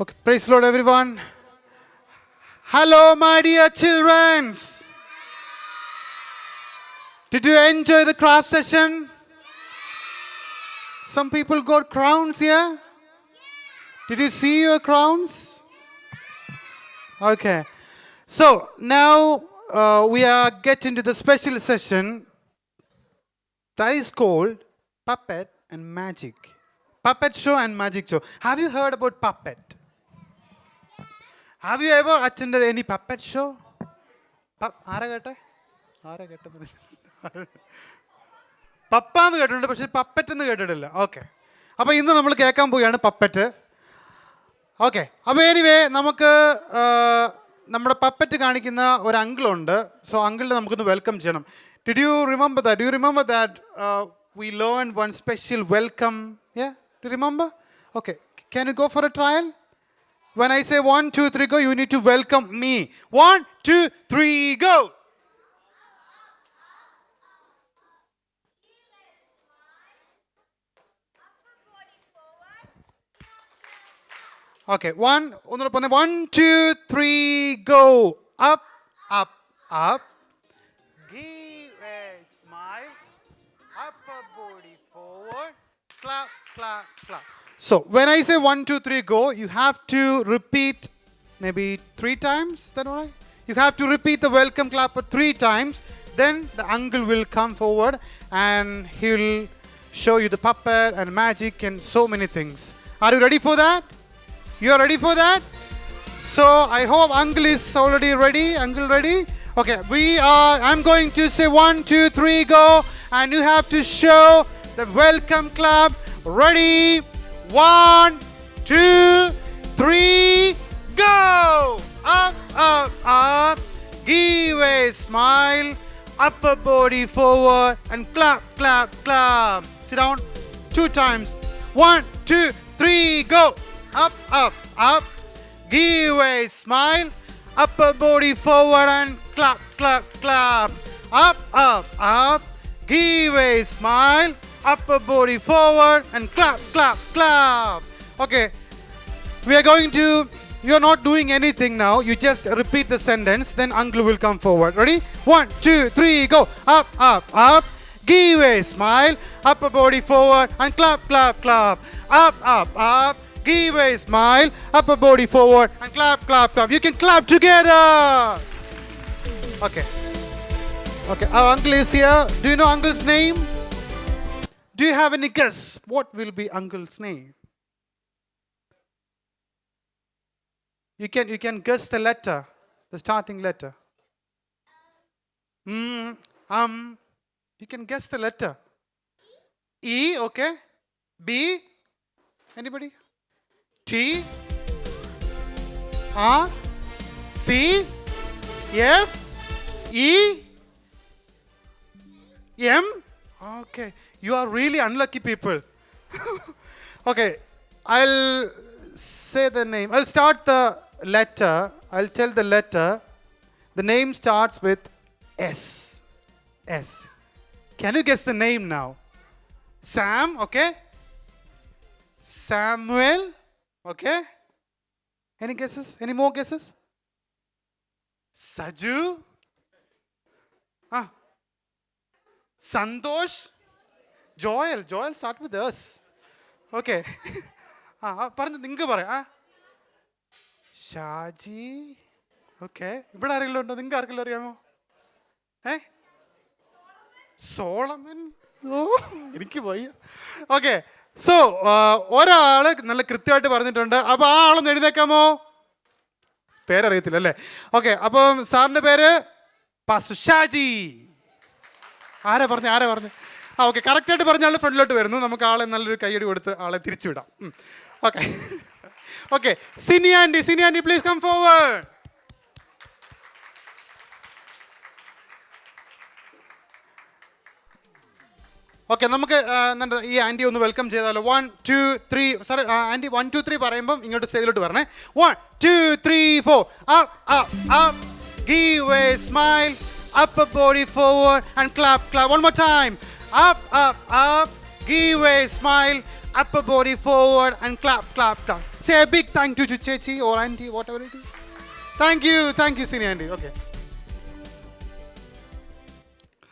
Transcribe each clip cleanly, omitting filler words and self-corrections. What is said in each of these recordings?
Okay, praise the Lord, everyone. Hello, my dear children. Did you enjoy the craft session? Some people got crowns here. Did you see your crowns? Okay. So now we are getting to the special session that is called Puppet and Magic. Puppet show and magic show. Have you heard about puppet? Have you ever attended any puppet show? ആരാ കേട്ടെ? പപ്പ എന്ന് കേട്ടിട്ടുണ്ട്, പക്ഷെ puppet എന്ന് കേട്ടിട്ടില്ല. Okay, അപ്പോൾ ഇന്ന് നമ്മൾ കേൾക്കാൻ പോവുകയാണ് പപ്പറ്റ്. ഓക്കെ, അപ്പോൾ എനിവേ നമുക്ക് നമ്മുടെ പപ്പറ്റ് കാണിക്കുന്ന ഒരു അങ്കിളുണ്ട്. സോ അങ്കിളിനെ നമുക്കൊന്ന് വെൽക്കം ചെയ്യണം. Did you remember that? Do you remember that we learned one special welcome? Yeah, do you remember? Okay, can you go for a trial? When I say 1, 2, 3, go, you need to welcome me. 1, 2, 3, go. Okay, 1, 2, 3, go. Up, up, up. Give a smile. Upper body forward. Clap, clap, clap. So when I say 1, 2, 3, go, you have to repeat maybe 3 times. Is that all right? You have to repeat the welcome clap 3 times. Then the uncle will come forward and he will show you the puppet and magic and so many things. Are you ready for that? You are ready for that? So I hope uncle is already ready. Uncle ready? Okay, I'm going to say 1, 2, 3, go, and you have to show the welcome clap. Ready? 1, 2, 3, go! Up, up, up. Give a smile. Upper body forward and clap, clap, clap. Sit down 2 times. 1, 2, 3, go! Up, up, up. Give a smile. Upper body forward and clap, clap, clap. Up, up, up. Give a smile. Upper body forward and clap, clap, clap. Okay, we are going to, you are not doing anything now. You just repeat the sentence, then uncle will come forward. Ready? 1, 2, 3, go. Up, up, up. Give a smile. Upper body forward and clap, clap, clap. Up, up, up. Give a smile. Upper body forward and clap, clap, clap. You can clap together. Okay. Okay, our uncle is here. Do you know uncle's name? Do you have any guess? What will be uncle's name? You can guess the letter, the starting letter. You can guess the letter. E, okay. B, anybody? T, R, C, F, E, M. Okay, you are really unlucky people. Okay, I'll say the name. I'll start the letter. I'll tell the letter. The name starts with S. S. Can you guess the name now? Sam, okay? Samuel, okay? Any guesses? Any more guesses? Saju? Santosh? Joel start with us. Okay. പറഞ്ഞു നിങ്ങൾക്ക് പറയാം. Shaji, okay. ഇവിടെ ആരെങ്കിലും ഉണ്ടോ? നിങ്ങൾക്ക് ആർക്കെങ്കിലും അറിയാമോ? Solomon? ഓ, എനിക്ക് വയ്യ. ഓക്കെ, സോ ഒരാള് നല്ല കൃത്യമായിട്ട് പറഞ്ഞിട്ടുണ്ട്. അപ്പോൾ ആ ആളൊന്ന് എഴുന്നേക്കാമോ? പേരറിയത്തില്ല അല്ലേ? ഓക്കെ, അപ്പം സാറിൻ്റെ പേര് പാസ്റ്റർ ഷാജി. ആരാ പറഞ്ഞു? ഓക്കെ, കറക്റ്റായിട്ട് പറഞ്ഞ ആൾ ഫ്രണ്ടിലോട്ട് വരുന്നു. നമുക്ക് ആളെ നല്ലൊരു കൈയടി കൊടുത്ത് ആളെ തിരിച്ചു വിടാം. Okay, okay. Sini aunty please come forward. Okay, നമുക്ക് ഈ ആൻറ്റി ഒന്ന് വെൽക്കം ചെയ്താലോ. 1, 2, 3. സാർ ആൻറ്റി 1, 2, 3 പറയുമ്പം ഇങ്ങോട്ട് സ്റ്റേജിലോട്ട് വരണേ. 1, 2, 3, 4. Up, up, up. Give a smile. Upper body forward and clap, clap. One more time. Up, up, up. Give a smile. upper body forward and clap, clap, clap. Say a big thank you to Chechi or Auntie, whatever it is. Thank you, Senior Auntie. Okay.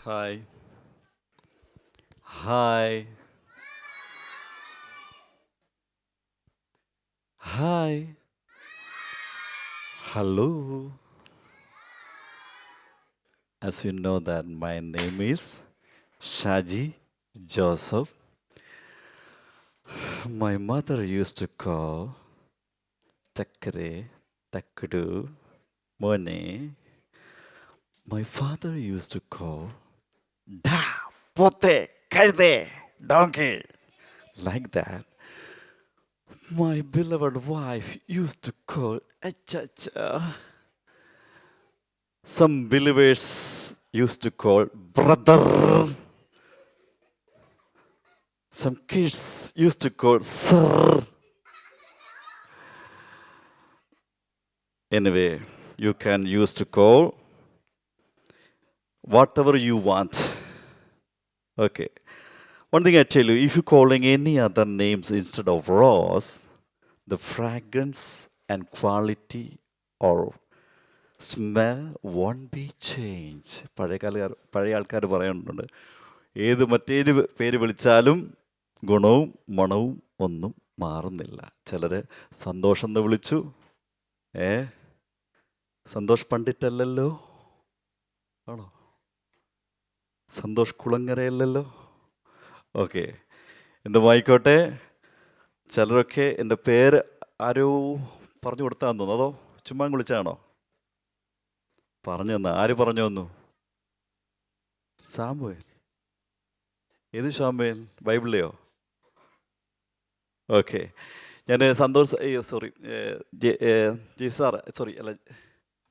Hi. Hi. Hi. Hello. As you know that my name is Shaji Joseph. My mother used to call Takre, Takdu, Mone. My father used to call Da, Pote, Kaide, Donkey. Like that. My beloved wife used to call Achacha. Some believers used to call brother. Some kids used to call sir. Anyway, you can use to call whatever you want. Okay. One thing I tell you, if you're calling any other names instead of Ross, the fragrance and quality or smell won't be change. പഴയ ആൾക്കാർ പറയുന്നുണ്ട്, ഏത് മറ്റേത് പേര് വിളിച്ചാലും ഗുണവും മണവും ഒന്നും മാറുന്നില്ല. ചിലർ സന്തോഷം എന്ന് വിളിച്ചു. സന്തോഷ് പണ്ഡിറ്റല്ലല്ലോ, ആണോ? സന്തോഷ് കുളങ്ങരയല്ലല്ലോ. ഓക്കെ, എന്തുമായിക്കോട്ടെ. ചിലരൊക്കെ എൻ്റെ പേര് ആരോ പറഞ്ഞു കൊടുത്താന്ന് തോന്നുന്നു, അതോ ചുമ്മാ വിളിച്ചാണോ? പറഞ്ഞു തന്ന ആര് പറഞ്ഞു തന്നു? സാമുവേൽ. ഏത് സാമുവേൽ? ബൈബിളിലെയോ? ഓക്കെ, ഞാൻ Santhosh ji sir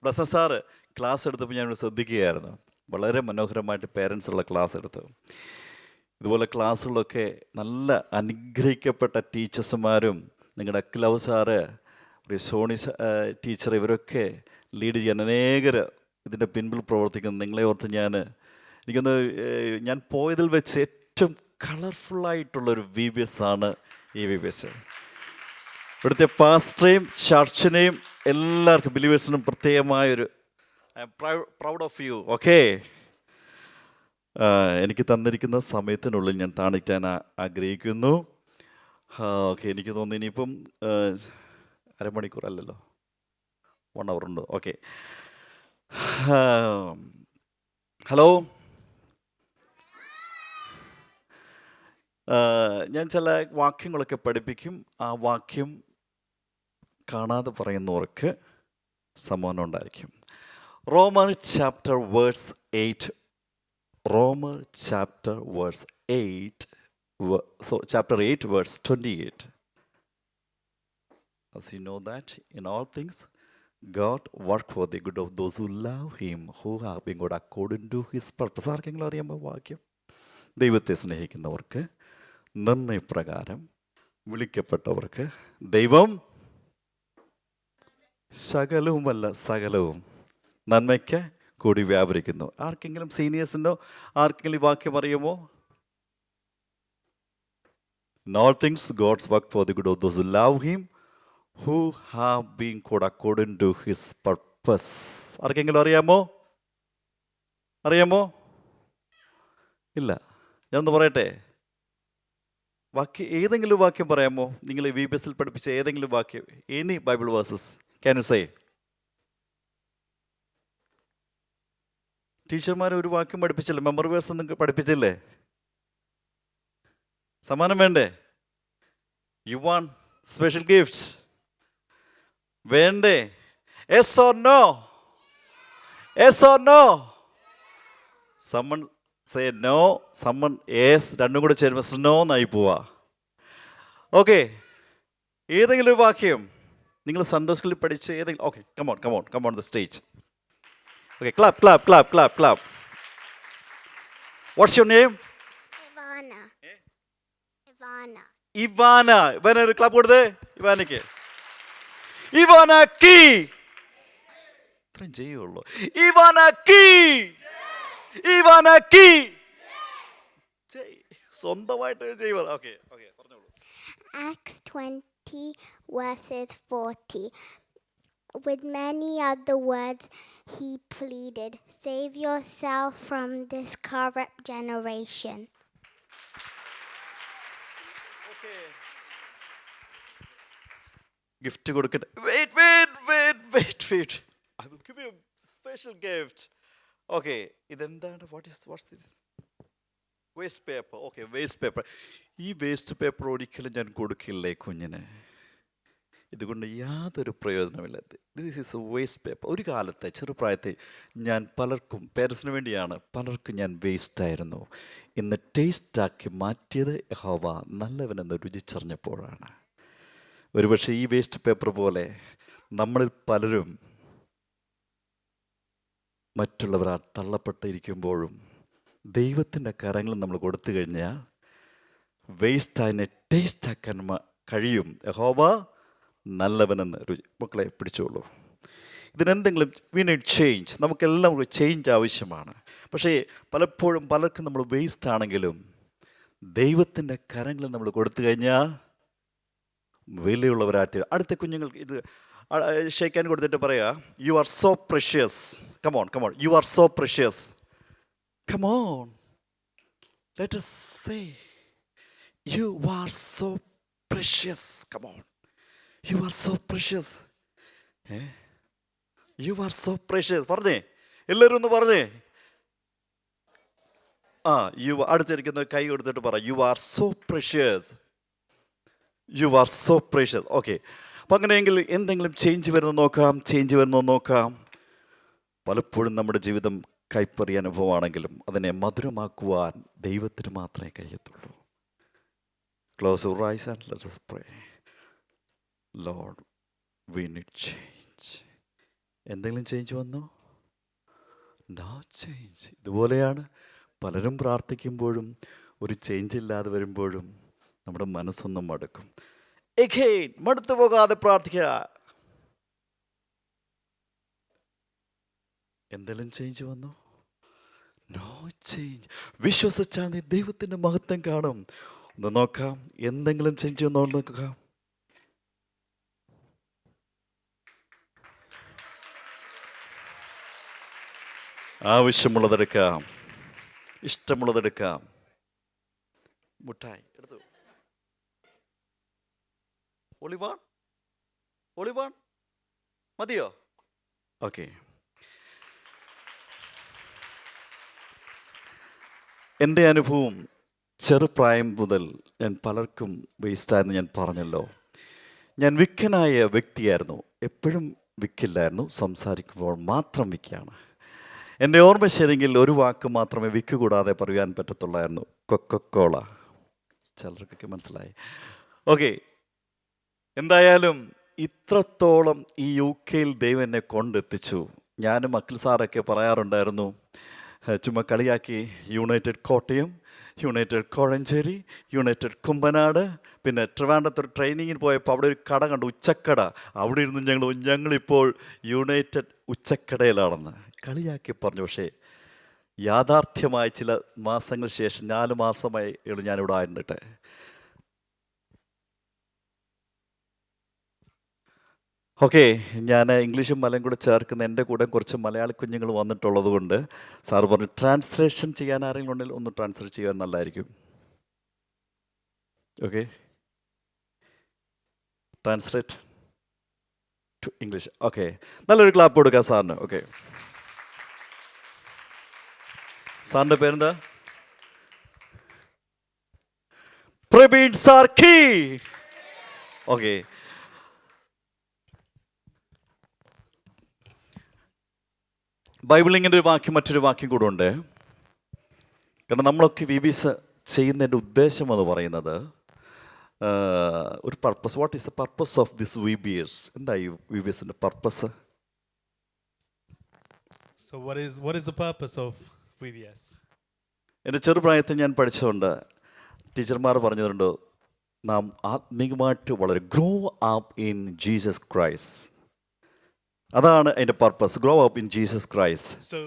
Blessen sir class എടുത്തപ്പോൾ ഞാൻ ശ്രദ്ധിക്കുകയായിരുന്നു. വളരെ മനോഹരമായിട്ട് പേരൻസ് ഉള്ള ക്ലാസ് എടുത്തു. ഇതുപോലെ ക്ലാസ്സുകളൊക്കെ നല്ല അനുഗ്രഹിക്കപ്പെട്ട ടീച്ചേഴ്സുമാരും, നിങ്ങളുടെ അഖിലവ് സാറ്, സോണി ടീച്ചർ, ഇവരൊക്കെ ലീഡ് ചെയ്യാൻ അനേകർ ഇതിൻ്റെ പിൻപിൽ പ്രവർത്തിക്കുന്നു. നിങ്ങളെ ഓർത്ത് എനിക്കൊന്ന് ഞാൻ പോയതിൽ വെച്ച് ഏറ്റവും കളർഫുള്ളായിട്ടുള്ളൊരു VBS ആണ് ഈ VBS. ഇവിടുത്തെ പാസ്റ്ററേയും ചർച്ചിനെയും എല്ലാവർക്കും ബിലീവേഴ്സിനും പ്രത്യേകമായൊരു I am proud of you. Okay, എനിക്ക് തന്നിരിക്കുന്ന സമയത്തിനുള്ളിൽ ഞാൻ താണിക്കാൻ ആഗ്രഹിക്കുന്നു. ഓക്കെ, എനിക്ക് തോന്നുന്നു ഇനിയിപ്പം അരമണിക്കൂർ അല്ലല്ലോ, 1 hour ഉണ്ട്. Okay, hello. ഞാൻ ചില വാക്യങ്ങളൊക്കെ പഠിപ്പിക്കും. ആ വാക്യം കാണാതെ പറയുന്നവർക്ക് സമ്മാനം ഉണ്ടായിരിക്കും. റോമർ chapter verse 8. Romer chapter 8 verse 28. As you know that in all things God work for the good of those who love him, who have been God according to his purpose. ആർക്കെങ്കിലും അറിയാമോ വാക്യം? ദൈവത്തെ സ്നേഹിക്കുന്നവർക്ക്, നിർണയപ്രകാരം വിളിക്കപ്പെട്ടവർക്ക് ദൈവം സകലവും നന്മയ്ക്ക് കൂടി വ്യാപരിക്കുന്നു. ആർക്കെങ്കിലും സീനിയേഴ്സിനോ ആർക്കെങ്കിലും ഈ വാക്യം അറിയുമോ? In all things God's work for the good of those who love him, who have been called according to his purpose. ആർക്കെങ്കിലും അറിയാമോ? ഇല്ല. ഞാനൊന്ന് പറയട്ടെ, ഏതെങ്കിലും വാക്യം പറയാമോ? നിങ്ങൾ VBSൽ പഠിപ്പിച്ച ഏതെങ്കിലും വാക്യം, any Bible versus can you say? ടീച്ചർമാർ ഒരു വാക്യം പഠിപ്പിച്ചില്ലേ? മെമ്മറി വേഴ്സ് ഒന്നും പഠിപ്പിച്ചില്ലേ? സമ്മാനം വേണ്ടേ? യു വാണ്ട് സ്പെഷ്യൽ ഗിഫ്റ്റ്സ് വേണ്ടേ? Yes or no? Someone say no, someone yes, രണ്ടും കൂടെ ചേരുമ്പോൾ സ്നോ എന്നായി പോവാ. ഓക്കെ, ഏതെങ്കിലും ഒരു വാക്യം നിങ്ങൾ സൺഡേ സ്കൂളിൽ പഠിച്ച ഏതെങ്കിലും. Okay, come on the stage. Okay, clap. What's your name? Ivana. Ivana, ഒരു ക്ലാപ്പ് കൊടുത്തേ ഇവാനയ്ക്ക്. ഇവാന കീ. ഇത്രയും ചെയ്യുള്ളൂ. ഇവാന കീ. സ്വന്തമായിട്ട് ചെയ്യുക. ഓക്കെ, പറഞ്ഞോളൂ. Acts 20, verses 40. With many other words, he pleaded, "Save yourself from this corrupt generation." Gift കൊടുക്കട്ടെ. Wait I will give you special gift. Okay, ഇതെന്താണ്? What's this? Waste paper. Okay, waste paper. ഈ waste paper ഒരിക്കലും ഞാൻ കൊടുക്കില്ലേ കുഞ്ഞിന്. ഇതുകൊണ്ട് യാതൊരു പ്രയോജനമില്ല. This is waste paper. ഒരു കാലത്തെ ചെറുപ്രായത്തെ ഞാൻ പലർക്കും, പേരൻസിന് വേണ്ടിയാണ്, പലർക്കും ഞാൻ വേസ്റ്റായിരുന്നു. ഇന്ന് ടേസ്റ്റാക്കി മാറ്റിയത് യഹോവ നല്ലവനെന്ന് രുചിച്ചറിഞ്ഞപ്പോഴാണ്. ഒരുപക്ഷെ ഈ വേസ്റ്റ് പേപ്പർ പോലെ നമ്മളിൽ പലരും മറ്റുള്ളവരാൽ തള്ളപ്പെട്ടിരിക്കുമ്പോഴും ദൈവത്തിൻ്റെ കരങ്ങൾ നമ്മൾ കൊടുത്തു കഴിഞ്ഞാൽ വേസ്റ്റ് അതിനെ ടേസ്റ്റാക്കാൻ കഴിയും. യഹോവ നല്ലവനെന്ന് മക്കളെ പിടിച്ചോളൂ. ഇതിനെന്തെങ്കിലും വി നീഡ് ചേഞ്ച്. നമുക്കെല്ലാം ഒരു ചേഞ്ച് ആവശ്യമാണ്. പക്ഷേ പലപ്പോഴും പലർക്കും നമ്മൾ വേസ്റ്റ് ആണെങ്കിലും ദൈവത്തിൻ്റെ കരങ്ങൾ നമ്മൾ കൊടുത്തു കഴിഞ്ഞാൽ വിലയുള്ളവരാറ്റി. അടുത്ത കുഞ്ഞുങ്ങൾക്ക് ഇത് ഷേക്കാൻ കൊടുത്തിട്ട് പറയാ, you are so precious. Come on you are so precious. Come on, let us say you are so precious. Come on, you are so precious. You are so precious. പറഞ്ഞേ, എല്ലാവരും ഒന്ന് പറഞ്ഞേ. അടുത്തിരിക്കുന്ന കൈ കൊടുത്തിട്ട് പറ, you are so precious. You are so precious. Okay, അപ്പം അങ്ങനെയെങ്കിൽ എന്തെങ്കിലും ചേഞ്ച് വരുന്നോ നോക്കാം. പലപ്പോഴും നമ്മുടെ ജീവിതം കൈപ്പറിയ അനുഭവമാണെങ്കിലും അതിനെ മധുരമാക്കുവാൻ ദൈവത്തിന് മാത്രമേ കഴിയത്തുള്ളൂ. Close your eyes and let us pray. Lord, we need change. എന്തെങ്കിലും ചേഞ്ച് വന്നോ? No change. ഇതുപോലെയാണ് പലരും പ്രാർത്ഥിക്കുമ്പോഴും ഒരു ചേഞ്ച് ഇല്ലാതെ വരുമ്പോഴും നമ്മുടെ മനസ്സൊന്നും മടുക്കും. എഗെയിൻ മടുത്തു പോകാതെ പ്രാർത്ഥിക്കുക. എന്തെങ്കിലും ചേഞ്ച് വന്നോ? No change. വിശ്വസിച്ചാൽ നീ ദൈവത്തിൻ്റെ മഹത്വം കാണും. ഒന്ന് നോക്കാം, എന്തെങ്കിലും ചേഞ്ച് വന്നോ നോക്കാം. ആവശ്യമുള്ളതെടുക്കാം, ഇഷ്ടമുള്ളതെടുക്കാം. മുട്ടായി എടുത്തു. ഒളിവാൺ മതിയോ? ഓക്കെ. എൻ്റെ അനുഭവം ചെറുപ്രായം മുതൽ ഞാൻ പലർക്കും വേസ്റ്റായെന്ന് ഞാൻ പറഞ്ഞല്ലോ. ഞാൻ വിക്കനായ വ്യക്തിയായിരുന്നു. എപ്പോഴും വിക്കില്ലായിരുന്നു, സംസാരിക്കുമ്പോൾ മാത്രം വിക്കാണ്. എൻ്റെ ഓർമ്മ ശരിയെങ്കിൽ ഒരു വാക്ക് മാത്രമേ വിക്ക് കൂടാതെ പറയാൻ പറ്റത്തുള്ളായിരുന്നു, കൊക്കക്കോള. ചിലർക്കൊക്കെ മനസ്സിലായി. ഓക്കെ, എന്തായാലും ഇത്രത്തോളം ഈ UK ദൈവം എന്നെ കൊണ്ടെത്തിച്ചു. ഞാനും അഖിൽ സാറൊക്കെ പറയാറുണ്ടായിരുന്നു, ചുമ്മാ കളിയാക്കി, United Kottayam, United Kozhencherry, United Kumbanad, പിന്നെ ട്രിവാൻഡ്രത്ത് ട്രെയിനിങ്ങിന് പോയപ്പോൾ അവിടെ ഒരു കട കണ്ടു, ഉച്ചക്കട. അവിടെ ഇരുന്ന് ഞങ്ങളിപ്പോൾ യുണൈറ്റഡ് ഉച്ചക്കടയിലാണെന്ന് കളിയാക്കി പറഞ്ഞു. പക്ഷേ യാഥാർത്ഥ്യമായ ചില മാസങ്ങൾ ശേഷം 4 മാസമായി ഞാനിവിടെ ആയിരുന്നിട്ട് ഓക്കെ, ഞാൻ ഇംഗ്ലീഷും മലയും കൂടെ ചേർക്കുന്ന എൻ്റെ കൂടെ കുറച്ച് മലയാളി കുഞ്ഞുങ്ങൾ വന്നിട്ടുള്ളത് കൊണ്ട് സാറ് പറഞ്ഞു ട്രാൻസ്ലേഷൻ ചെയ്യാൻ ആരെങ്കിലും ഉണ്ടെങ്കിൽ ഒന്ന് ട്രാൻസ്ലേറ്റ് ചെയ്യാൻ നല്ലതായിരിക്കും. Okay, translate to English. Okay, നല്ലൊരു ക്ലാപ്പ് കൊടുക്കാം സാറിന്. ഓക്കെ, സാറിൻ്റെ പേരെന്താ? പ്രവീൺ സാർക്കി. ഓക്കെ, ബൈബിളിൽ ഇങ്ങനെ ഒരു വാക്യം, മറ്റൊരു വാക്യം കൂടെ ഉണ്ട്. കാരണം നമ്മളൊക്കെ VBS ചെയ്യുന്നതിൻ്റെ ഉദ്ദേശം എന്ന് പറയുന്നത് ഒരു purpose. What is the purpose of this VBS? എന്താ ഈ VBSൻ്റെ purpose? So what is the purpose of VBS? എൻ്റെ ചെറുപ്രായത്തിൽ ഞാൻ പഠിച്ചതുകൊണ്ട് ടീച്ചർമാർ പറഞ്ഞതുകൊണ്ട് നാം ആത്മീകമായിട്ട് വളരെ grow up in Jesus Christ. അതാണ് അതിൻ്റെ purpose. Grow up in Jesus Christ. So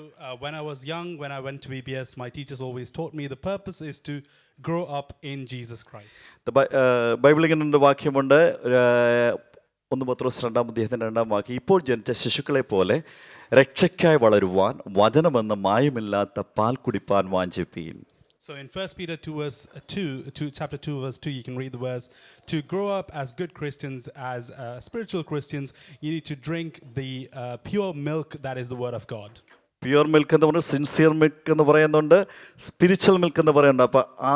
when I was young, when I went to VBS, my teachers always taught me the purpose is to grow up in Jesus Christ. ബൈബിളിൽ ഇങ്ങനെ വാക്യമുണ്ട്, 1 പത്രോസ് 2-ാം വാക്യം, ഇപ്പോൾ ജനിച്ച ശിശുക്കളെ പോലെ രക്ഷയ്ക്കായി വളരുവാൻ വചനമെന്ന മായമില്ലാത്ത പാൽ കുടിപ്പാൻ വാഞ്ചിപ്പീൻ. So in 1 Peter 2, chapter 2, verse 2, you can read the verse, to grow up as good Christians, as spiritual Christians, you need to drink the pure milk that is the word of God. Pure milk എന്ന് പറഞ്ഞാൽ sincere milk എന്ന് പറയുന്നുണ്ട്, spiritual milk എന്ന് പറയുന്നുണ്ട്. അപ്പം ആ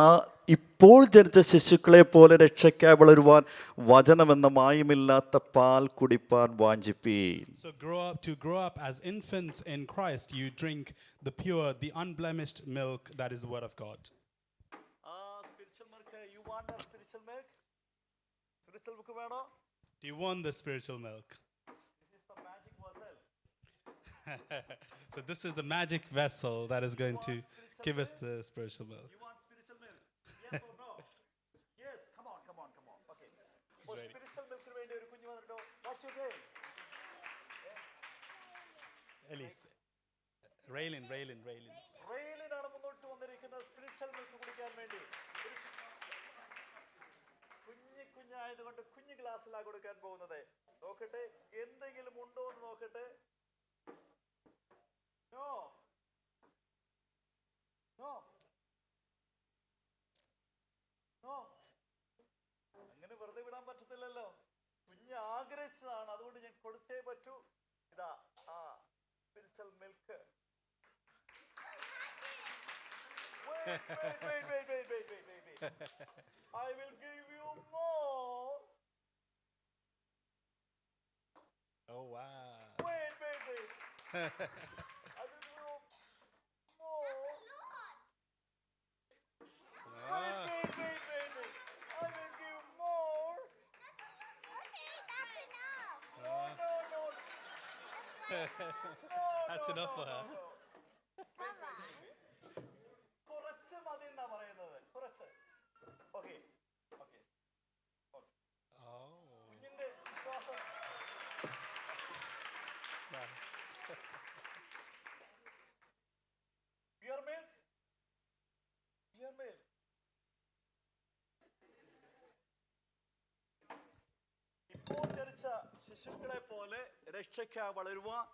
ഇപ്പോൾ ജനിച്ച ശിശുക്കളെ പോലെ രക്ഷയ്ക്കായി വളരുവാൻ വചനമെന്ന മായമില്ലാത്ത പാൽ കുടിപ്പാൻ വാഞ്ചിപ്പീൻ. So to grow up as infants in Christ, you drink the pure, the unblemished milk that is the word of God. Do you want the spiritual milk? So this is the magic vessel that is going to give us the spiritual milk. Yes or no? Yes, come on. Okay. For spiritual milk വേണ്ടി ഒരു കുഞ്ഞു വന്നിട്ടോ. What's your name? Elise. Raylin. റെയിലിനാണ് മുന്നോട്ട് വന്നിരിക്കുന്നത് spiritual milk കുടിക്കാൻ വേണ്ടി. കുഞ്ഞായതുകൊണ്ട് കുഞ്ഞു ഗ്ലാസ്സിലാണ് കൊടുക്കാൻ പോകുന്നത്. നോക്കട്ടെ എന്തെങ്കിലും ഉണ്ടോ എന്ന് നോക്കട്ടെ. No. അങ്ങനെ വെറുതെ വിടാൻ പറ്റത്തില്ലല്ലോ. കുഞ്ഞ് ആഗ്രഹിച്ചതാണ്, അതുകൊണ്ട് ഞാൻ കൊടുത്തേ പറ്റൂ. ഇതാ spiritual milk. Wait. I will give you more. Oh wow. Wait. I will give you more. Wait. I will give more. Okay, that's enough. No. That's enough for her. Mama. കുറച്ച് മതി എന്നാ പറയുന്നത്. കുറച്ച്. Okay. Oh. കുഞ്ഞിന്റെ വിശ്വാസം. Nice. Pure milk. ഇപ്പോൾ ജനിച്ച ശിശുക്കളെ പോലെ രക്ഷയ്ക്കായി വളരുവാൻ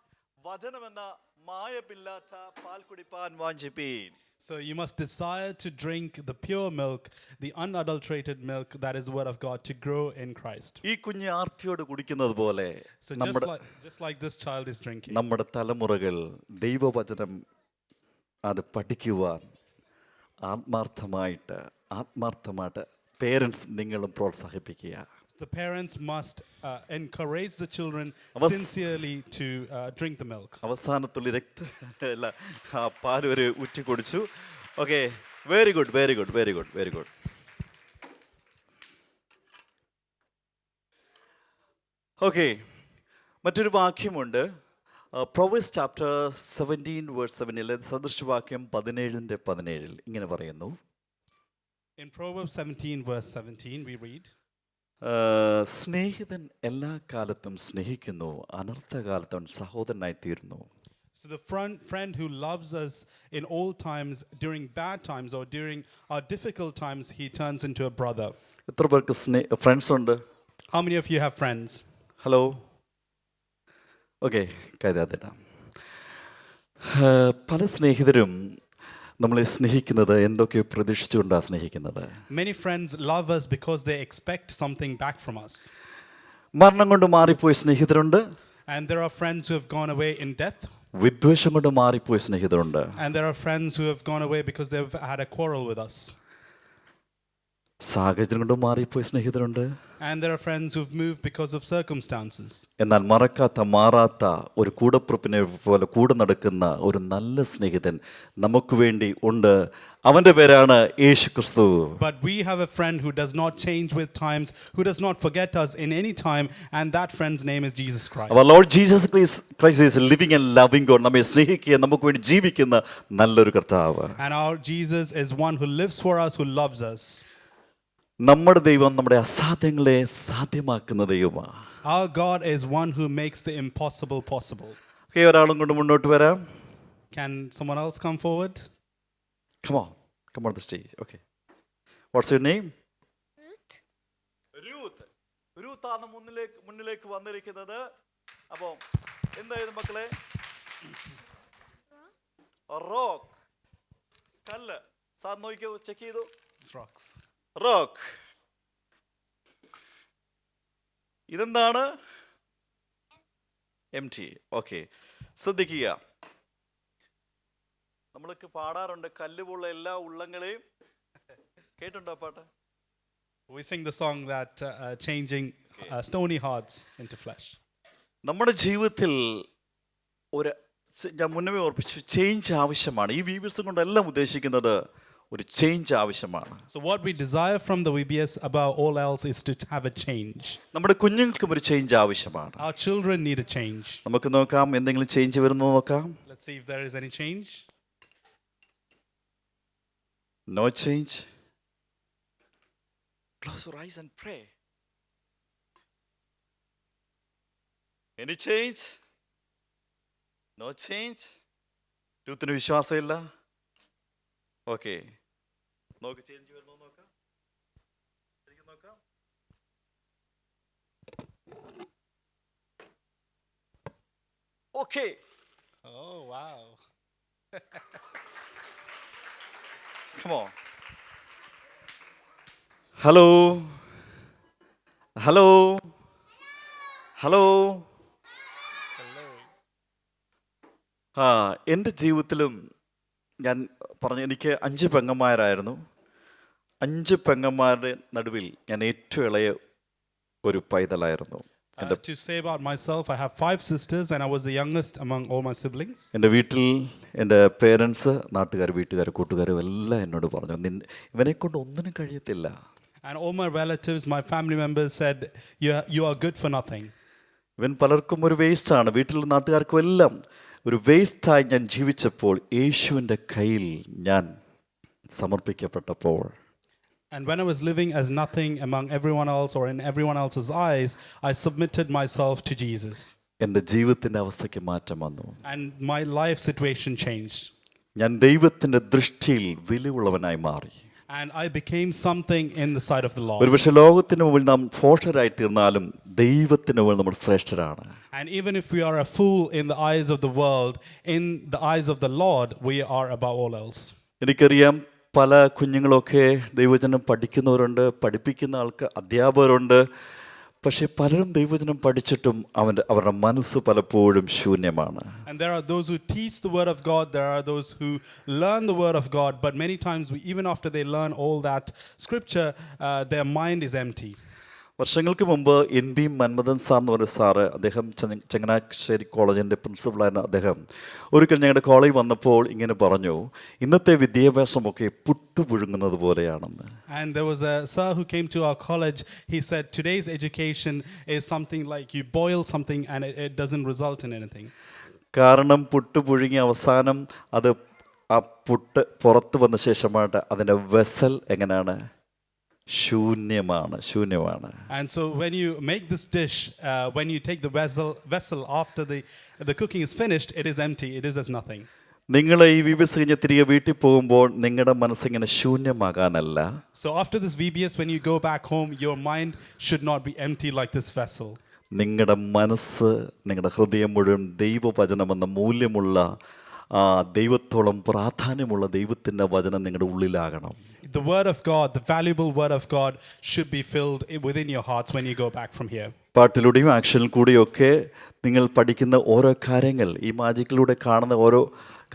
വചനമെന്ന മായമില്ലാത്ത പാൽ കുടിപ്പാൻ വാഞ്ചിപ്പീൻ. So you must desire to drink the pure milk, the unadulterated milk that is the word of God, to grow in Christ. ഈ കുഞ്ഞ് ആർത്തിയോട് കുടിക്കുന്നത് പോലെ So just like this child is drinking. നമ്മുടെ തലമുറകൾ ദൈവവചനം അത് പഠിക്കുവാൻ ആത്മാർത്ഥമായിട്ട് പേരൻസ് നിങ്ങളും പ്രോത്സാഹിപ്പിക്കുക. The parents must encourage the children sincerely to drink the milk. അവസാനത്തുള്ളി പാൽ ഒരു ഉറ്റി കുടിച്ചു. Okay, very good. ഓക്കെ, മറ്റൊരു വാക്യമുണ്ട്, പ്രൊവേഴ്സ് ചാപ്റ്റർ 17:17, സദൃശവാക്യം 17:17 ഇങ്ങനെ പറയുന്നു. In Proverbs 17:17 we read, സ്നേഹിതൻ എല്ലാ കാലത്തും സ്നേഹിക്കുന്നു, അനർത്ഥകാലത്തും സഹോദരനായി തീരുന്നു. so the friend who loves us in all times, during bad times or during our difficult times, he turns into a brother. എത്ര പേർക്ക് ഫ്രണ്ട്സ് ഉണ്ട്? How many of you have friends? Hello. Okay, കൈതാത്തിടാം. പല സ്നേഹിതരും നമ്മളെ സ്നേഹിക്കുന്നത് എന്തൊക്കെയോ പ്രതീക്ഷിച്ചുകൊണ്ടാണ് സ്നേഹിക്കുന്നത്. Many friends love us because they expect something back from us. മരണം കൊണ്ട് മാറിപ്പോയ സ്നേഹിതരുണ്ട്. And there are friends who have gone away in death. വിദ്വേഷം കൊണ്ട് മാറിപ്പോയ സ്നേഹിതരുണ്ട്. And there are friends who have gone away because they've had a quarrel with us. സാഹചര്യം കൊണ്ട് മാറിപ്പോയ സ്നേഹിതരുണ്ട്. And there are friends who've moved because of circumstances. എന്നാൽ മാറാത്ത ഒരു കൂടപ്പുറപ്പിനെ പോലെ കൂടെ നടക്കുന്ന ഒരു നല്ല സ്നേഹിതൻ നമുക്ക് വേണ്ടി ഉണ്ട്. അവന്റെ പേരാണ് യേശു ക്രിസ്തു. But we have a friend who does not change with times, who does not forget us in any time, and that friend's name is Jesus Christ. Our Lord Jesus Christ is living and loving God. നമ്മെ സ്നേഹിക്കുക, നമുക്ക് വേണ്ടി ജീവിക്കുന്ന നല്ലൊരു കർത്താവ്. And our Jesus is one who lives for us, who loves us. നമ്മുടെ ദൈവം നമ്മുടെ അസാധ്യങ്ങളെ സാധ്യമാക്കുന്ന ദൈവമാണ്. Our God is one who makes the impossible possible. Okay, ഒരാളും കൊണ്ട് മുന്നോട്ട് വരാം. Can someone else come forward? Come on the stage. Okay. What's your name? Ruth ആണ് മുന്നിലേക്ക് വന്നിരിക്കുന്നത്. അപ്പോൾ എന്തായിരുന്നു മക്കളെ? റോക്ക്, കല്ല്. സാർ നോക്കിയോ, ചെക്ക് ചെയ്തു. Rocks. റോക്ക്. ഇതെന്താണ്? എംറ്റി. ഓക്കെ, ശ്രദ്ധിക്കുക. നമ്മളൊക്കെ പാടാറുണ്ട്, കല്ലുപോലുള്ള എല്ലാ ഉള്ളങ്ങളെയും. കേട്ടുണ്ടോ പാട്ട്? We sing the song that changing stony hearts into flesh. നമ്മുടെ ജീവിതത്തിൽ ഞാൻ മുന്നമേ ഓർപ്പിച്ചു, ചേഞ്ച് ആവശ്യമാണ്. ഈ VBS കൊണ്ടെല്ലാം ഉദ്ദേശിക്കുന്നത് ഒരു ചേഞ്ച് ആവശ്യമാണ്. So what we desire from the VBS above all else is to have a change. നമ്മുടെ കുഞ്ഞുങ്ങൾക്കും ഒരു ചേഞ്ച് ആവശ്യമാണ്. Our children need a change. നമുക്ക് നോക്കാം, എന്തെങ്കിലും ചേഞ്ച് വരുന്നോ നോക്കാം. Let's see if there is any change. No change. Close your eyes and pray. Any change? No change. രൂത്തിന് വിശ്വാസമില്ല. ഓക്കെ, നോക്ക്, ചേഞ്ച് വരുന്നോ നോക്കാം. ശരിക്കും നോക്കാം. Okay. Oh wow. Come on. Hello. Hello. Hello. എൻ്റെ ജീവിതത്തിലും ഞാൻ പറഞ്ഞു, എനിക്ക് 5 പെങ്ങന്മാരായിരുന്നു. 5 പെങ്ങന്മാരുടെ നടുവിൽ ഞാൻ ഏറ്റവും ഇളയ ഒരു പൈതലായിരുന്നു. To say about myself, I have 5 sisters and I was the youngest among all my siblings. എൻ്റെ വീട്ടിൽ എൻ്റെ പേരൻസ്, നാട്ടുകാർ, വീട്ടുകാർ, കൂട്ടുകാരും എല്ലാം എന്നോട് പറഞ്ഞു, ഇവനെ കൊണ്ട് ഒന്നിനും കഴിയത്തില്ല. And all my relatives, my family members said, you are good for nothing. ഇവൻ പലർക്കും ഒരു വേസ്റ്റാണ്. വീട്ടിൽ നാട്ടുകാർക്കും എല്ലാം ഒരു വേസ്റ്റായി ഞാൻ ജീവിച്ചപ്പോൾ യേശുവിൻ്റെ കയ്യിൽ ഞാൻ സമർപ്പിക്കപ്പെട്ടപ്പോൾ, and when I was living as nothing among everyone else or in everyone else's eyes, I submitted myself to Jesus. എൻ്റെ ജീവിതത്തിൻ്റെ അവസ്ഥയ്ക്ക് മാറ്റം വന്നു. And my life situation changed. ഞാൻ ദൈവത്തിൻ്റെ ദൃഷ്ടിയിൽ വിലയുള്ളവനായി മാറി. And I became something in the sight of the Lord. ഒരുപക്ഷെ ലോകത്തിന് മുമ്പിൽ നാം ഭോഷരായി തീർന്നാലും ദൈവത്തിന് മുമ്പിൽ നമ്മൾ ശ്രേഷ്ഠരാണ്. And even if we are a fool in the eyes of the world, in the eyes of the Lord, we are above all else. എനിക്കറിയാം, പല കുഞ്ഞുങ്ങളൊക്കെ ദൈവവചനം പഠിക്കുന്നവരുണ്ട്, പഠിപ്പിക്കുന്ന അധ്യാപകരുണ്ട്. പക്ഷെ പലരും ദൈവവചനം പഠിച്ചിട്ടും അവരുടെ മനസ്സ് പലപ്പോഴും ശൂന്യമാണ്. And there are those who teach the word of God, there are those who learn the word of God, but many times even after they learn all that scripture, their mind is empty. വർഷങ്ങൾക്ക് മുമ്പ് NB Manmadhan sir എന്ന് പറഞ്ഞ sir, അദ്ദേഹം ചങ്ങനാശ്ശേരി കോളേജിൻ്റെ പ്രിൻസിപ്പളായിരുന്ന അദ്ദേഹം ഒരിക്കൽ ഞങ്ങളുടെ കോളേജിൽ വന്നപ്പോൾ ഇങ്ങനെ പറഞ്ഞു, ഇന്നത്തെ വിദ്യാഭ്യാസമൊക്കെ പുട്ടുപുഴുങ്ങുന്നത് പോലെയാണെന്ന്. And there was a sir who came to our college. He said today's education is something like you boil something and it doesn't result in anything. കാരണം പുട്ടുപുഴുങ്ങി അവസാനം അത് ആ പുട്ട് പുറത്ത് വന്ന ശേഷമായിട്ട് അതിൻ്റെ വെസൽ എങ്ങനെയാണ്? ശൂന്യമാണ്. And so when you make this dish, when you take the vessel after the cooking is finished, it is empty, it is as nothing. നിങ്ങൾ ഈ VBS കഴിഞ്ഞ് തിരികെ വീട്ടിൽ പോകുമ്പോൾ നിങ്ങളുടെ മനസ്സിങ്ങനെ ശൂന്യമാകാനല്ല. So after this VBS, when you go back home, your mind should not be empty like this vessel. നിങ്ങളുടെ മനസ്സ്, നിങ്ങളുടെ ഹൃദയം മുഴുവൻ ദൈവവചനമെന്ന മൂല്യമുള്ള ദൈവത്തോളം പ്രാധാന്യമുള്ള ദൈവത്തിൻ്റെ വചനം നിങ്ങളുടെ ഉള്ളിലാകണം. The word of God, the valuable word of God should be filled within your hearts when you go back from here. പാട്ടിലൂടെയും ആക്ഷനിൽ കൂടിയൊക്കെ നിങ്ങൾ പഠിക്കുന്ന ഓരോ കാര്യങ്ങൾ, ഈ മാജിക്കിലൂടെ കാണുന്ന ഓരോ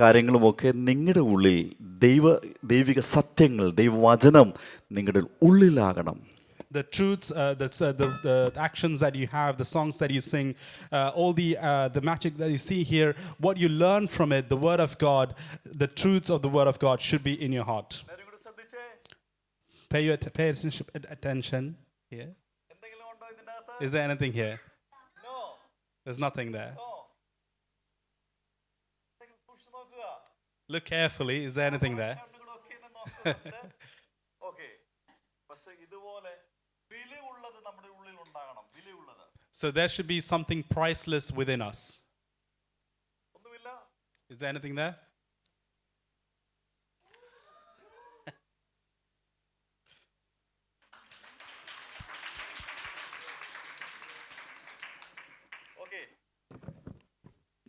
കാര്യങ്ങളുമൊക്കെ നിങ്ങളുടെ ഉള്ളിൽ ദൈവിക സത്യങ്ങൾ, ദൈവവചനം നിങ്ങളുടെ ഉള്ളിലാകണം. The truths, the actions that you have, the songs that you sing, all the magic that you see here, what you learn from it, the word of God, the truths of the word of God should be in your heart. Pay attention here. Is there anything here? No. There's nothing there. Look carefully. Is there anything there? Okay. പക്ഷേ ഇതുപോലെ So there should be something priceless within us. Is there anything there?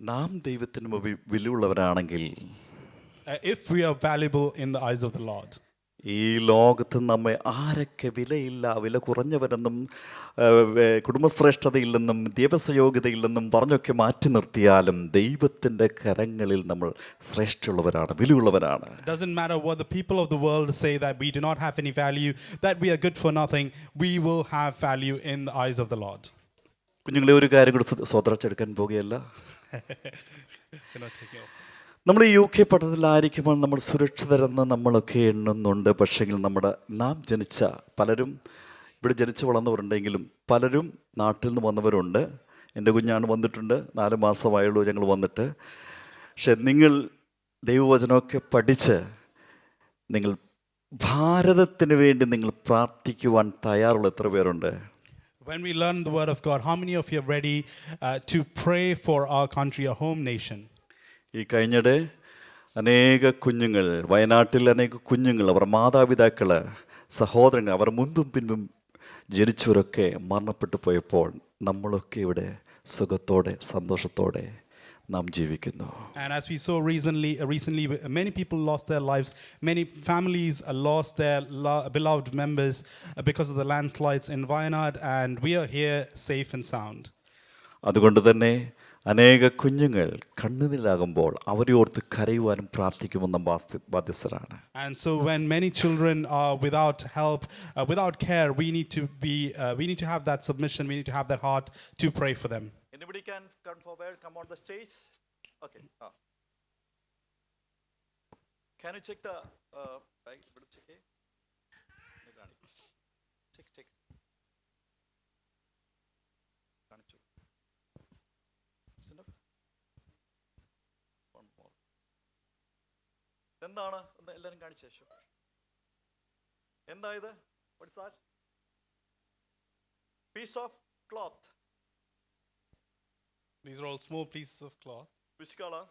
നാം ദൈവത്തിന് മുമ്പിൽ വിലയുള്ളവരാണെങ്കിൽ If we are valuable in the eyes of the Lord, ഈ ലോകത്ത് നമ്മെ ആരൊക്കെ വിലയില്ല, വില കുറഞ്ഞവരെന്നും കുടുംബശ്രേഷ്ഠതയില്ലെന്നും ദേവസ്വയോഗ്യതയില്ലെന്നും പറഞ്ഞൊക്കെ മാറ്റി നിർത്തിയാലും ദൈവത്തിൻ്റെ കരങ്ങളിൽ നമ്മൾ ശ്രേഷ്ഠയുള്ളവരാണ്, വിലയുള്ളവരാണ്. it doesn't matter what the people of the world say, that we do not have any value, that we are good for nothing, we will have value in the eyes of the Lord. കുഞ്ഞുങ്ങളെ ഒരു കാര്യം കൂടി സ്വതന്ത്രച്ചെടുക്കാൻ പോകുകയല്ല. You're not taking off. നമ്മൾ ഈ UK പഠനത്തിലായിരിക്കുമ്പോൾ നമ്മൾ സുരക്ഷിതരെന്ന് നമ്മളൊക്കെ എണ്ണുന്നുണ്ട്. പക്ഷേങ്കിൽ നാം ജനിച്ച പലരും ഇവിടെ ജനിച്ച് വളർന്നവരുണ്ടെങ്കിലും പലരും നാട്ടിൽ നിന്ന് വന്നവരുണ്ട്. എൻ്റെ കുഞ്ഞാണ് വന്നിട്ടുണ്ട്, 4 മാസമായുള്ളൂ ഞങ്ങൾ വന്നിട്ട്. പക്ഷെ നിങ്ങൾ ദൈവവചനമൊക്കെ പഠിച്ച് നിങ്ങൾ ഭാരതത്തിന് വേണ്ടി നിങ്ങൾ പ്രാർത്ഥിക്കുവാൻ തയ്യാറുള്ള എത്ര പേരുണ്ട്? When we learn the word of God, how many of you are ready to pray for our country, our home nation? ഈ കഴിഞ്ഞിടെ അനേക കുഞ്ഞുങ്ങൾ, വയനാട്ടിൽ അനേക കുഞ്ഞുങ്ങൾ, അവർ മാതാപിതാക്കൾ, സഹോദരങ്ങൾ, അവർ മുൻപും പിൻപും ജനിച്ചവരൊക്കെ മരണപ്പെട്ടു പോയപ്പോൾ നമ്മളൊക്കെ ഇവിടെ സുഖത്തോടെ സന്തോഷത്തോടെ നാം ജീവിക്കുന്നു. And as we saw recently, many people lost their lives. Many families lost their beloved members because of the landslides in Wayanad, and we are here safe and sound. അതുകൊണ്ട് തന്നെ അനേക കുഞ്ഞുങ്ങൾ കണ്ണുനീരാകുമ്പോൾ അവരെ ഓർത്ത് കരയുവാനും പ്രാർത്ഥിക്കുമെന്ന ബാധ്യസ്ഥരാണ്. And so when many children are without help, without care, we need to have that submission, we need to have that heart to pray for them. Anybody can come forward, come on the stage. Okay. Can you check the bag? Check. One more. എന്താണ് എല്ലാവരും കാണിച്ച ശേഷം എന്താ ഇത്? What is that? Piece of cloth. These are all small pieces of cloth. Which color?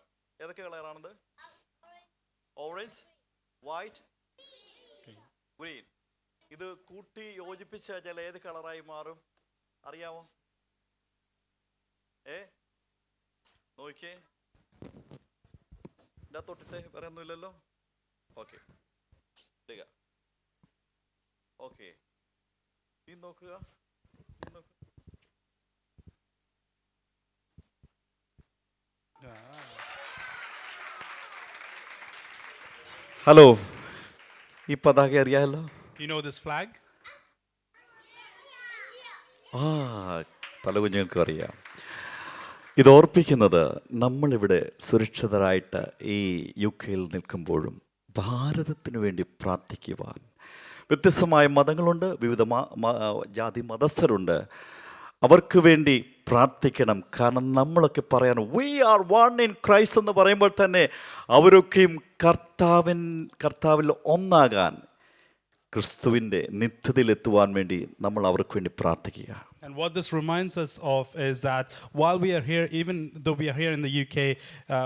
ഏതൊക്കെ കളറാണത്? Orange, white, green. ഇത് കൂട്ടി യോജിപ്പിച്ച് കഴിഞ്ഞാൽ ഏത് കളറായി മാറും അറിയാമോ? നോക്കിയേ, തൊട്ടിട്ട് വേറെ ഒന്നുമില്ലല്ലോ. ഓക്കെ, ഓക്കെ, ഈ നോക്കുക. ഹലോ, ഈ പതാക അറിയാമല്ലോ. You know this flag? പല കുഞ്ഞുങ്ങൾക്കും അറിയാം. ഇത് ഓർപ്പിക്കുന്നത് നമ്മളിവിടെ സുരക്ഷിതരായിട്ട് ഈ UK നിൽക്കുമ്പോഴും ഭാരതത്തിനു വേണ്ടി പ്രാർത്ഥിക്കുവാൻ വ്യത്യസ്തമായ മതങ്ങളുണ്ട്, വിവിധ ജാതി മതസ്ഥരുണ്ട്. അവർക്ക് വേണ്ടി പ്രാർത്ഥിക്കണം. കാരണം നമ്മളൊക്കെ പറയാൻ we are one in Christ എന്ന് പറയുമ്പോൾ തന്നെ അവരൊക്കെയും കർത്താവിൽ ഒന്നാകാൻ, ക്രിസ്തുവിൻ്റെ നിത്യതയിലെത്തുവാൻ വേണ്ടി നമ്മൾ അവർക്ക് വേണ്ടി പ്രാർത്ഥിക്കുക. And what this reminds us of is that while we are here, even though we are here in the UK,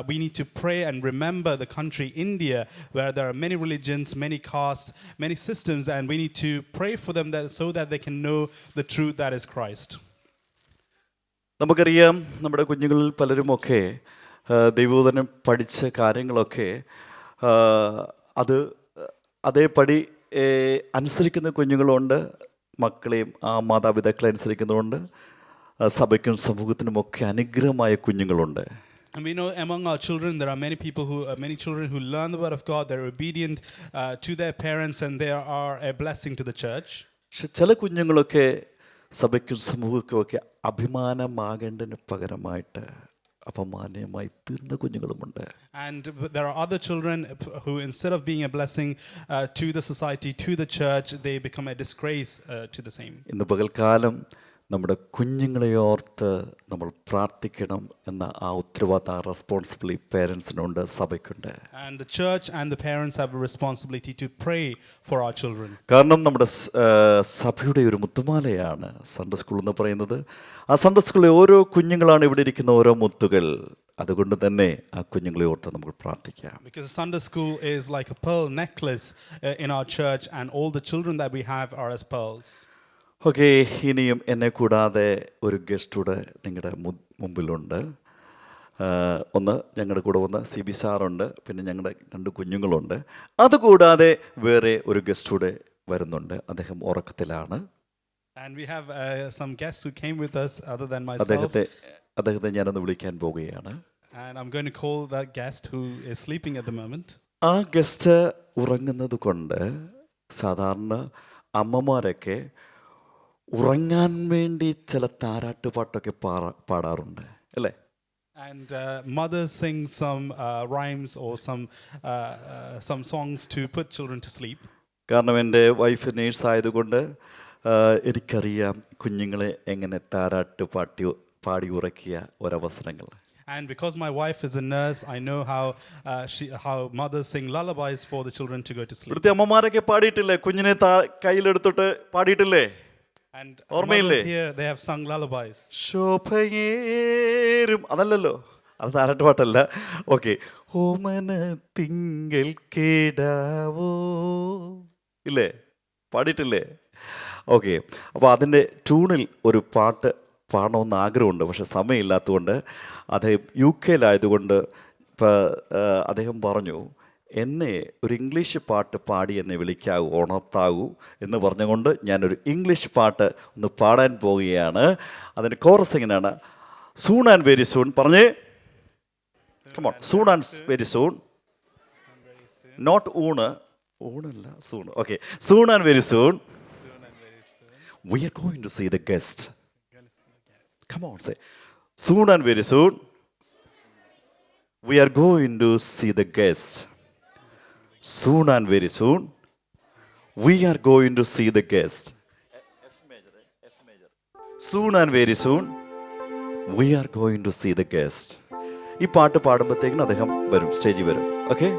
we need to pray and remember the country India, where there are many religions, many castes, many systems, and we need to pray for them so that they can know the truth that is Christ. നമുക്കറിയാം, നമ്മുടെ കുഞ്ഞുങ്ങളിൽ പലരുമൊക്കെ ദൈവവചനം പഠിച്ച കാര്യങ്ങളൊക്കെ അത് അതേപടി അനുസരിക്കുന്ന കുഞ്ഞുങ്ങളുണ്ട്, മക്കളെയും മാതാപിതാക്കളെ അനുസരിക്കുന്നതുകൊണ്ട് സഭയ്ക്കും സമൂഹത്തിനുമൊക്കെ അനുഗ്രഹമായ കുഞ്ഞുങ്ങളുണ്ട്. And we know among our children there are many children who learn the word of God, they're obedient to their parents, and they are a blessing to the church. പക്ഷെ ചില കുഞ്ഞുങ്ങളൊക്കെ സഭയ്ക്കും സമൂഹക്കുമൊക്കെ അഭിമാനമാകേണ്ടതിന് പകരമായിട്ട് അപമാനമായി തീർന്ന കുഞ്ഞുങ്ങളുമുണ്ട്. And there are other children who, instead of being a blessing to the society, to the church, they become a disgrace to the same. ഇന്ന് പകൽക്കാലം നമ്മുടെ കുഞ്ഞുങ്ങളെ ഓർത്ത് നമ്മൾ പ്രാർത്ഥിക്കണം എന്ന ആ ഉത്തരവാദിത്ത responsibility പേരൻസിനുണ്ട്, സഭയ്ക്കുണ്ട്. And the church and the parents have a responsibility to pray for our children. കാരണം നമ്മുടെ സഭയുടെ ഒരു മുത്തുമാലയാണ് സൺഡേ സ്കൂൾ എന്ന് പറയുന്നത്. ആ സൺഡേ സ്കൂളിലെ ഓരോ കുഞ്ഞുങ്ങളാണ് ഇവിടെ ഇരിക്കുന്ന ഓരോ മുത്തുകൾ. അതുകൊണ്ട് തന്നെ ആ കുഞ്ഞുങ്ങളെ ഓർത്ത് നമുക്ക് പ്രാർത്ഥിക്കാം. Because Sunday school is like a pearl necklace in our church, and all the children that we have are as pearls. Okay, ഇനിയും എന്നെ കൂടാതെ ഒരു ഗസ്റ്റ് കൂടെ നിങ്ങളുടെ മുമ്പിലുണ്ട്. ഒന്ന് ഞങ്ങളുടെ കൂടെ വന്ന CB സാറുണ്ട്, പിന്നെ ഞങ്ങളുടെ 2 കുഞ്ഞുങ്ങളുണ്ട്. അതുകൂടാതെ വേറെ ഒരു ഗസ്റ്റ് കൂടെ വരുന്നുണ്ട്. അദ്ദേഹം ഉറക്കത്തിലാണ്. And we have some guests who came with us other than myself. അദ്ദേഹത്തെ ഞാനൊന്ന് വിളിക്കാൻ പോവുകയാണ്. And I'm going to call that guest who is sleeping at the moment. ആ ഗസ്റ്റ് ഉറങ്ങുന്നത് കൊണ്ട് സാധാരണ അമ്മമാരൊക്കെ ഉറങ്ങാൻ വേണ്ടി ചില താരാട്ടുപാട്ടൊക്കെ പാടാറുണ്ട് അല്ലേ? And mothers sing some rhymes or some songs to put children to sleep. കാരണം എൻ്റെ വൈഫ് നേഴ്സ് ആയതുകൊണ്ട് എനിക്കറിയാം കുഞ്ഞുങ്ങളെ എങ്ങനെ താരാട്ട് പാടി ഉറക്കിയ ഒരവസരങ്ങൾ. And because my wife is a nurse, I know how mothers sing lullabies for the children to go to sleep. ഇവിടുത്തെ അമ്മമാരൊക്കെ പാടിയിട്ടില്ലേ? കുഞ്ഞിനെ കയ്യിലെടുത്തിട്ട് പാടിയിട്ടില്ലേ? And ഓർമ്മയില്ലേ? mothers here, they have sung lullabies. ശോഭയേറും അതല്ലല്ലോ, അത് താരാട്ട് പാട്ടല്ല. ഓക്കെ, ഓമന തിങ്കൾ കേടാവോ ഇല്ലേ? പാടിയിട്ടില്ലേ? ഓക്കെ, അപ്പോൾ അതിൻ്റെ ട്യൂണിൽ ഒരു പാട്ട് പാടണമെന്ന് ആഗ്രഹമുണ്ട്. പക്ഷെ സമയമില്ലാത്തതുകൊണ്ട് അദ്ദേഹം UK ഇപ്പോൾ അദ്ദേഹം പറഞ്ഞു, എന്നെ ഒരു ഇംഗ്ലീഷ് പാട്ട് പാടി എന്നെ വിളിക്കാവൂ, ഉണർത്താവൂ എന്ന് പറഞ്ഞുകൊണ്ട് ഞാനൊരു ഇംഗ്ലീഷ് പാട്ട് ഒന്ന് പാടാൻ പോവുകയാണ്. അതിൻ്റെ കോറസ് എങ്ങനെയാണ്? സൂൺ ആൻഡ് വെരി സൂൺ പറഞ്ഞേ. Come on, soon and very soon, not ഊണല്ല soon. Okay, soon and very soon we are going to see the guest. Come on, say soon and very soon we are going to see the guest. Soon and very soon we are going to see the guest. F major. Soon and very soon we are going to see the guest. ഈ പാട്ട് പാടുമ്പോഴത്തേക്കും അദ്ദേഹം വരും, സ്റ്റേജിൽ വരും. Okay,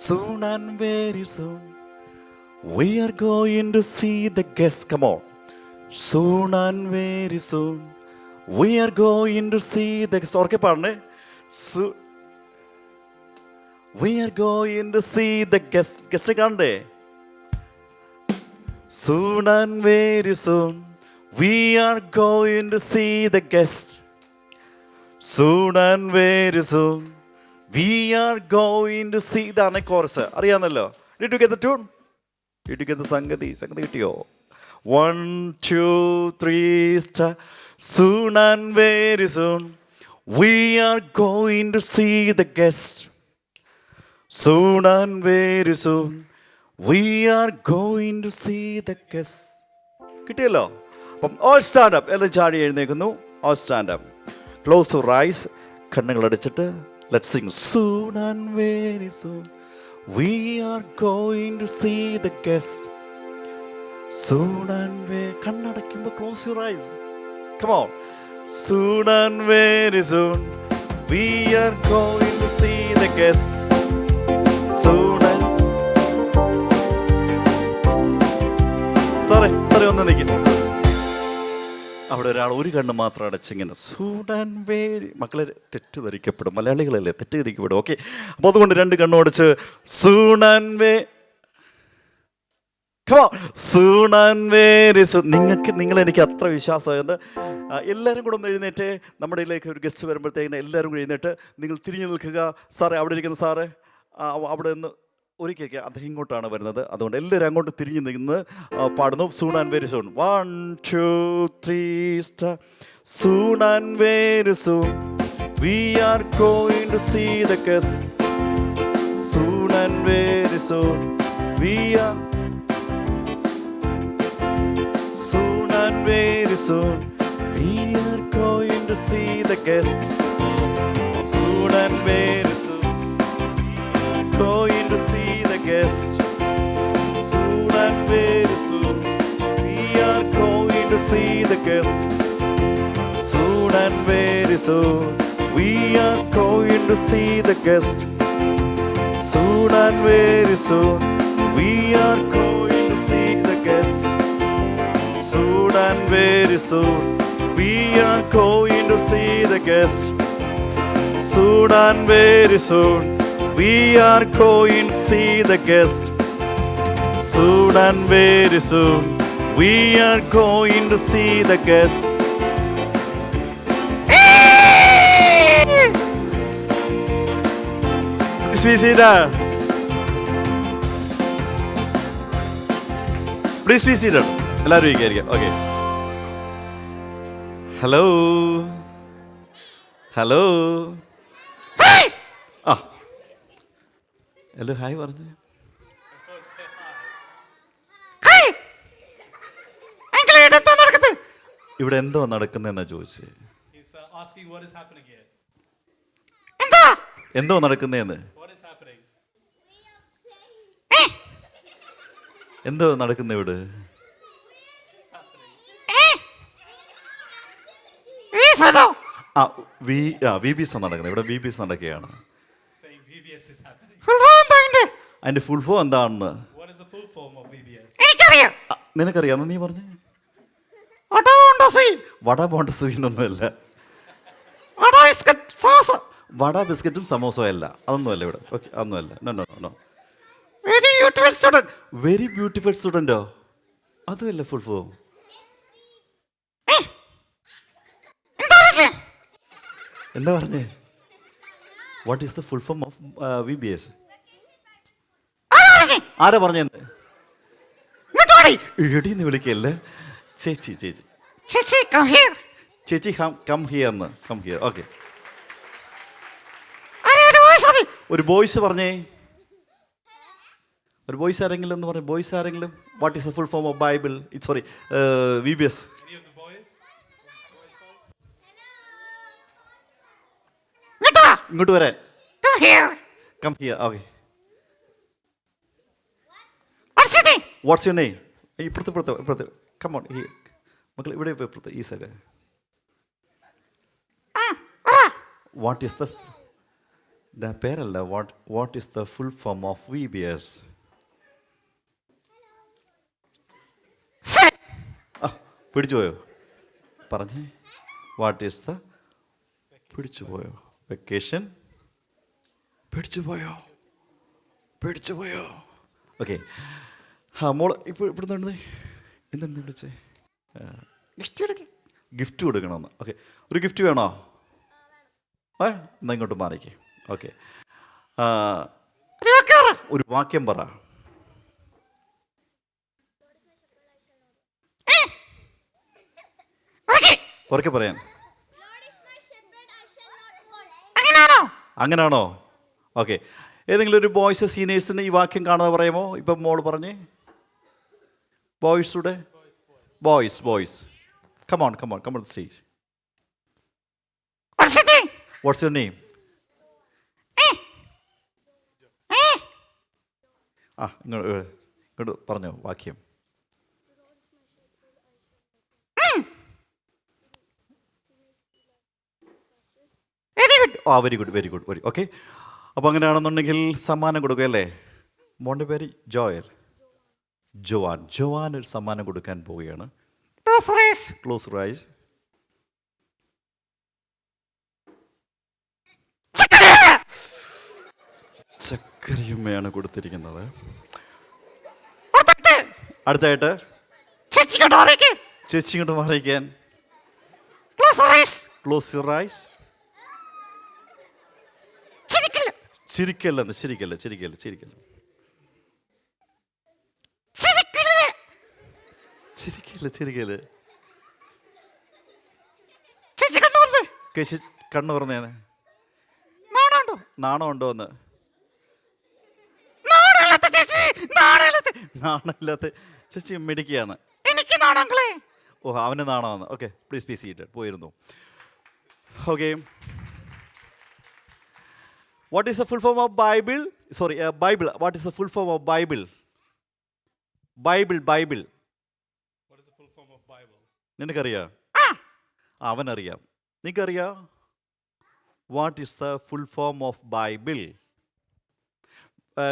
soon and very soon we are going to see the guest. Come on. Soon and very soon we are going to see the guest. ഓർക്കെ പാടണേ. We are going to see the guest. Guest കാണണ്ടേ? Soon and very soon we are going to see the guest. Soon and very soon we are going to see. ഇതാണ് chorus, അറിയാന്നല്ലോ. Did you get the tune? Did you get the സംഗതി കിട്ടിയോ? 1 2 3 start. Soon and very soon we are going to see the guest. Soon and very soon we are going to see the guest. കിട്ടിയല്ലോ? അപ്പം all stand up. എല്ലാം ചാടി എഴുന്നേക്കുന്നു. all stand up. Close your eyes. കണ്ണുകൾ അടച്ചിട്ട് let's sing. Soon and very soon we are going to see the guest. Soon and very, കണ്ണടയ്ക്കുമ്പോൾ close your eyes. Come on. Soon and very soon we are going to see the guest. Soon and സാറേ ഒന്ന് നിൽക്കും. അവിടെ ഒരാൾ ഒരു കണ്ണ് മാത്രം അടച്ചിങ്ങനെ soon and very, മക്കളെ തെറ്റിദ്ധരിക്കപ്പെടും, മലയാളികളല്ലേ തെറ്റിദ്ധരിക്കപ്പെടും. Okay, അപ്പോൾ അതുകൊണ്ട് 2 കണ്ണും അടച്ച് soon and very. Soon and very soon. നിങ്ങളെനിക്ക് അത്ര വിശ്വാസമായത്. എല്ലാവരും കൂടെ ഒന്ന് എഴുന്നേറ്റ്, നമ്മുടെ ഇതിലേക്ക് ഒരു ഗസ്റ്റ് വരുമ്പോഴത്തേക്കിന് എല്ലാവരും കൂടെ എഴുന്നേറ്റ് നിങ്ങൾ തിരിഞ്ഞു നിൽക്കുക. സാറേ, അവിടെ ഇരിക്കുന്ന സാറേ അവിടെ നിന്ന് ഒരിക്കൽ അദ്ദേഹം ഇങ്ങോട്ടാണ് വരുന്നത്. അതുകൊണ്ട് എല്ലാവരും അങ്ങോട്ട് തിരിഞ്ഞു നിന്ന് പാടുന്നു. Soon and very soon. 1 2 3 start. Soon and very soon we are going to see the guest. Soon and very soon we are. Soon and very soon we are going to see the guest. Soon and very soon we are going to see the guest. Soon and very soon we are going to see see the guest. Soon and very soon, we are going to see the guest. Soon and very soon, we are going to see the guest. Soon and very soon, we are going to see the guest. Soon and very soon, we are going to see the guest. Soon and very soon, we are going to see the guest. Please be seated. Please be seated. എല്ലാവരും ഇരിക്കുക. Okay. Hello hello ആ hello hi പറഞ്ഞു. ഇവിടെ എന്തോ നടക്കുന്നതെന്നാ ചോദിച്ചേ. He's asking what is happening here. എന്തോ നടക്കുന്നതെന്ന്. What is happening? എന്തോ നടക്കുന്ന ഇവിടെ. വി ബി എസ് നടക്കുന്നത്. ഇവിടെ വി ബി എസ് നടക്കുകയാണ്. Saying VBS is happening. അതിന്റെ ഫുൾ ഫോം എന്താണെന്ന് What is the full form of VBS? നിനക്കറിയാമെന്ന് നീ പറഞ്ഞു. വട പോണ്ട സൂയിനൊന്നുമല്ല. വട ബിസ്ക്കറ്റും സമോസവും അല്ല. അതൊന്നുമല്ല ഇവിടെ. ഓക്കെ, അതൊന്നുമല്ല. No no no. Very beautiful student. Very beautiful സ്റ്റുഡൻറ്റോ? അതുമല്ല ഫുൾ ഫോം. എന്താ പറഞ്ഞേ? What is the full form of V B S? ആരാ പറഞ്ഞെന്ന്? എടീന്ന് വിളിക്കല്ലേ. ചേച്ചി ചേച്ചി ചേച്ചി കം ഹിയർ എന്ന്. Come here. ഓക്കെ. ഒരു ബോയ്സ് പറഞ്ഞേ. ഒരു ബോയ്സ് ആരെങ്കിലും എന്ന് പറഞ്ഞു. ബോയ്സ് ആരെങ്കിലും. What is the full form of Bible? Sorry, V B S. Any of the boys? ഇങ്ങോട്ട് വരാൻ. Come here. Okay. Watts your name? ഇപ്പുറത്ത്. Come on. മക്കൾ ഇവിടെ ഇപ്പുറത്ത് ഈ സൈഡ്. വാട്ട് ഈസ് ദ പേരല്ല. What is the full form of V B S? പിടിച്ചു പോയോ? പറഞ്ഞേ. വാട്ട് ഈസ് ദ പിടിച്ചു പോയോ? വെക്കേഷൻ. പിടിച്ചു പോയോ? ഓക്കെ. മോള് ഇപ്പോൾ ഇവിടുന്ന് എന്തെന്ന് വിളിച്ചേ? ഗിഫ്റ്റ് കൊടുക്കണമെന്ന്. ഓക്കെ. ഒരു ഗിഫ്റ്റ് വേണോ? എന്നാ ഇങ്ങോട്ട് മാറിക്കേ. ഓക്കെ. ഒരു വാക്യം പറ. കുറക്കെ പറയാൻ. Lord is my shepherd, I shall not want. അങ്ങനാണോ? ഓക്കെ. ഏതെങ്കിലും ഒരു ബോയ്സ് സീനിയേഴ്സിന് ഈ വാക്യം കാണാതെ പറയാമോ? ഇപ്പം മോള് പറഞ്ഞേ. ബോയ്സുടെ boys come on the stage. What's your name? ഇങ്ങോട്ട് പറഞ്ഞോ വാക്യം. Very good. ഓക്കെ. അപ്പോൾ അങ്ങനെയാണെന്നുണ്ടെങ്കിൽ സമ്മാനം കൊടുക്കുക അല്ലേ? മോൻ്റെ പേര് ജോവാൻ ഒരു സമ്മാനം കൊടുക്കാൻ പോവുകയാണ്. Close rice. ചക്കരയുമ്മയാണ് കൊടുത്തിരിക്കുന്നത്. അടുത്തായിട്ട് ചേച്ചി ഇങ്ങോട്ട് മാറിയിക്കാൻ. Close your eyes. ചിരിക്കല്ല. കണ്ണു പറഞ്ഞേനെ. നാണം ഉണ്ടോ എന്ന്? നാണമില്ലാത്ത ചേച്ചി മിടിക്കുകയാണ്. ഓ, അവന് നാണമാണ്. Okay, please be seated. പോയിരുന്നു. Okay. What is the full form of Bible? Sorry, Bible. What is the full form of Bible? Bible. What is the full form of Bible? നിനക്കറിയാം? അവനറിയാം. നിനക്കറിയാം? What is the full form of Bible?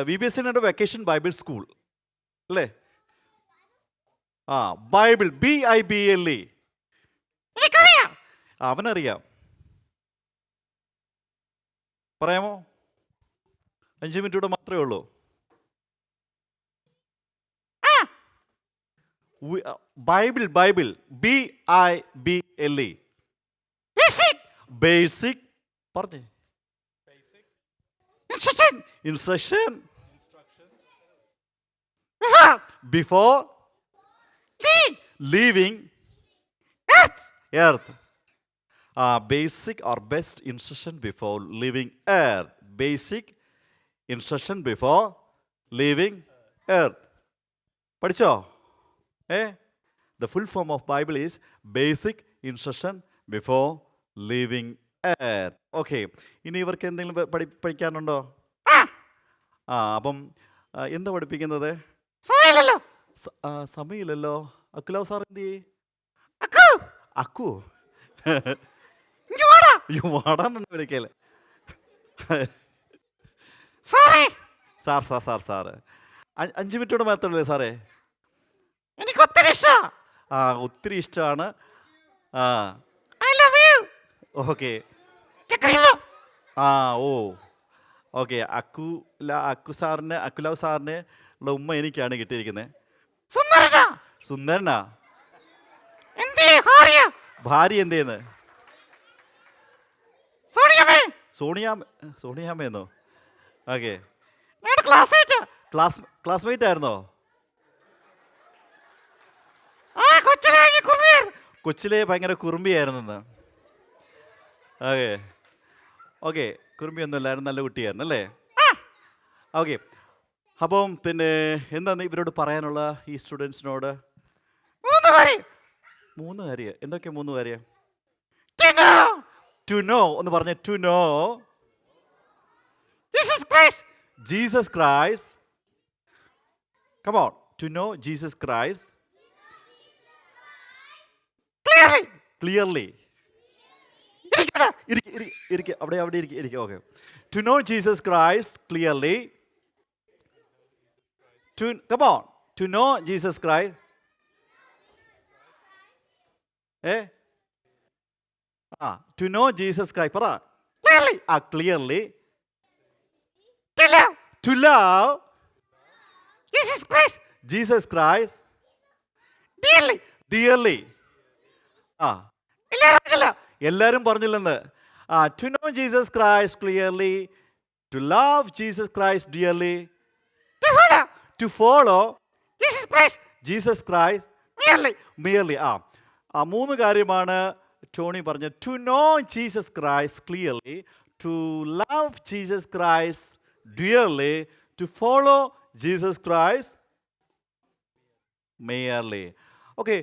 VBSന്റെ vacation Bible school അല്ലേ? Bible BIBLE. അവനറിയാം. പറയാമോ? 5 minute കൂടെ മാത്രമേ ഉള്ളൂ. ബൈബിൾ BIBLE. ബേസിക് പറഞ്ഞേ. Instruction before leaving earth. Basic or best instruction before leaving earth. Basic instruction before leaving earth. പഠിച്ചോ? The full form of Bible is basic instruction before leaving earth. Okay. ഇനി ഇവർക്ക് എന്തെങ്കിലും പഠിക്കാനുണ്ടോ? അപ്പം എന്താ പഠിപ്പിക്കുന്നത്? സമയമില്ലല്ലോ. അക്കുലാവ് സാർ എന്ത് ചെയ്യേ? അക്കു വാടാന്നുണ്ട് വിളിക്കല്ലേ. സാറ് 5 മിനിറ്റോട് മാത്രമല്ലേ സാറേ? എനിക്ക് ഒത്തിരി ഇഷ്ടമാണ്. ഓക്കെ. ഓക്കെ. അക്കുലാവ് സാറിന് ഉള്ള ഉമ്മ എനിക്കാണ് കിട്ടിയിരിക്കുന്നത്. സുന്ദരനാ? ഭാര്യ എന്തേന്ന്? സോണിയാമ്മയെന്നോ? ഓക്കെ. ക്ലാസ്മേറ്റ് ആയിരുന്നോ? കൊച്ചിലെ ഭയങ്കര കുറുമ്പിയായിരുന്നെന്ന്. ഓക്കെ. കുറുമ്പിയൊന്നും ഇല്ലായിരുന്നു, നല്ല കുട്ടിയായിരുന്നു അല്ലേ? ഓക്കെ. അപ്പം പിന്നെ എന്താണ് ഇവരോട് പറയാനുള്ള ഈ സ്റ്റുഡൻസിനോട്? 3 കാര്യം. എന്തൊക്കെയാ 3 കാര്യം? ടു നോ ഒന്ന് പറഞ്ഞേ. To know Jesus Christ. Come on. To know Jesus Christ clearly. അവിടെ ഇരിക്കുക. Okay. To know Jesus Christ clearly. Come on. To know Jesus Christ. To know Jesus Christ. പറ. Clearly. To love Jesus Christ dearly. എല്ലാരും പറഞ്ഞില്ലെന്ന്. To know Jesus Christ clearly, to love Jesus Christ dearly, to follow Jesus Christ merely. 3 കാര്യമാണ് Tony പറഞ്ഞത്. To know Jesus Christ clearly, to love Jesus Christ dearly, to follow Jesus Christ merely. Okay.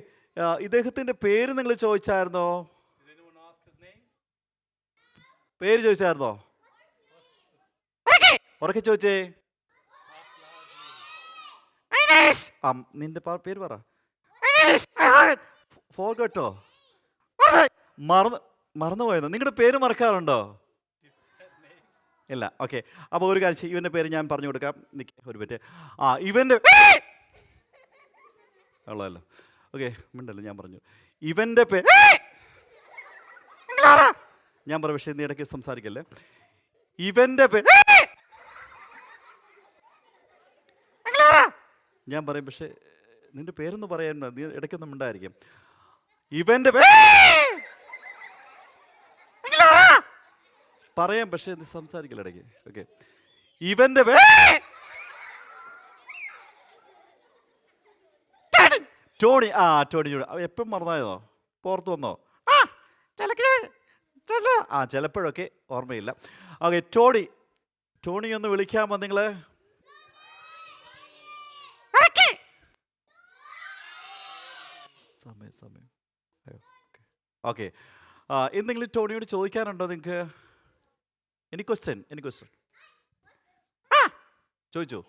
ഇദ്ദേഹത്തിൻ്റെ പേര് നിങ്ങൾ ചോദിച്ചായിരുന്നോ? പേര് ചോദിച്ചായിരുന്നോ? ഉറക്കെ ചോദിച്ചേ. നിന്റെ പേര് പറ. ഫോർഗട്ടോ? മറന്നുപോയെന്നോ? നിങ്ങളുടെ പേര് മറക്കാറുണ്ടോ? ഇല്ല. ഓക്കെ. അപ്പോൾ ഒരു കാര്യം, ഇവൻ്റെ പേര് ഞാൻ പറഞ്ഞു കൊടുക്കാം. ഒരു പറ്റേ ഇവൻ്റെ ഉള്ളതല്ലോ. ഓക്കെ. മിണ്ടല്ലോ, ഞാൻ പറഞ്ഞു. ഇവൻ്റെ പേര് ഞാൻ പറ. പക്ഷേ നീ ഇടയ്ക്ക് സംസാരിക്കല്ലേ. ഇവൻ്റെ പേര് ഞാൻ പറയും, പക്ഷേ നിന്റെ പേരൊന്ന് പറയാൻ നീ ഇടയ്ക്കൊന്നും മിണ്ടായിരിക്കും. ഇവൻ്റെ പറയാം, പക്ഷേ നീ സംസാരിക്കില്ല ഇടയ്ക്ക്. ഓക്കെ. ഇവൻ്റെ ടോണി. ടോണി എപ്പം മറന്നായതോ? പുറത്ത് വന്നോ? ചിലപ്പോഴൊക്കെ ഓർമ്മയില്ല. ഓക്കെ. ടോണി ഒന്ന് വിളിക്കാമോ നിങ്ങൾ? സമയം. ഓക്കെ. എന്തെങ്കിലും ടോണിയോട് ചോദിക്കാനുണ്ടോ നിങ്ങൾക്ക്? എനി ക്വസ്റ്റ്യൻ ചോദിച്ചോളൂ.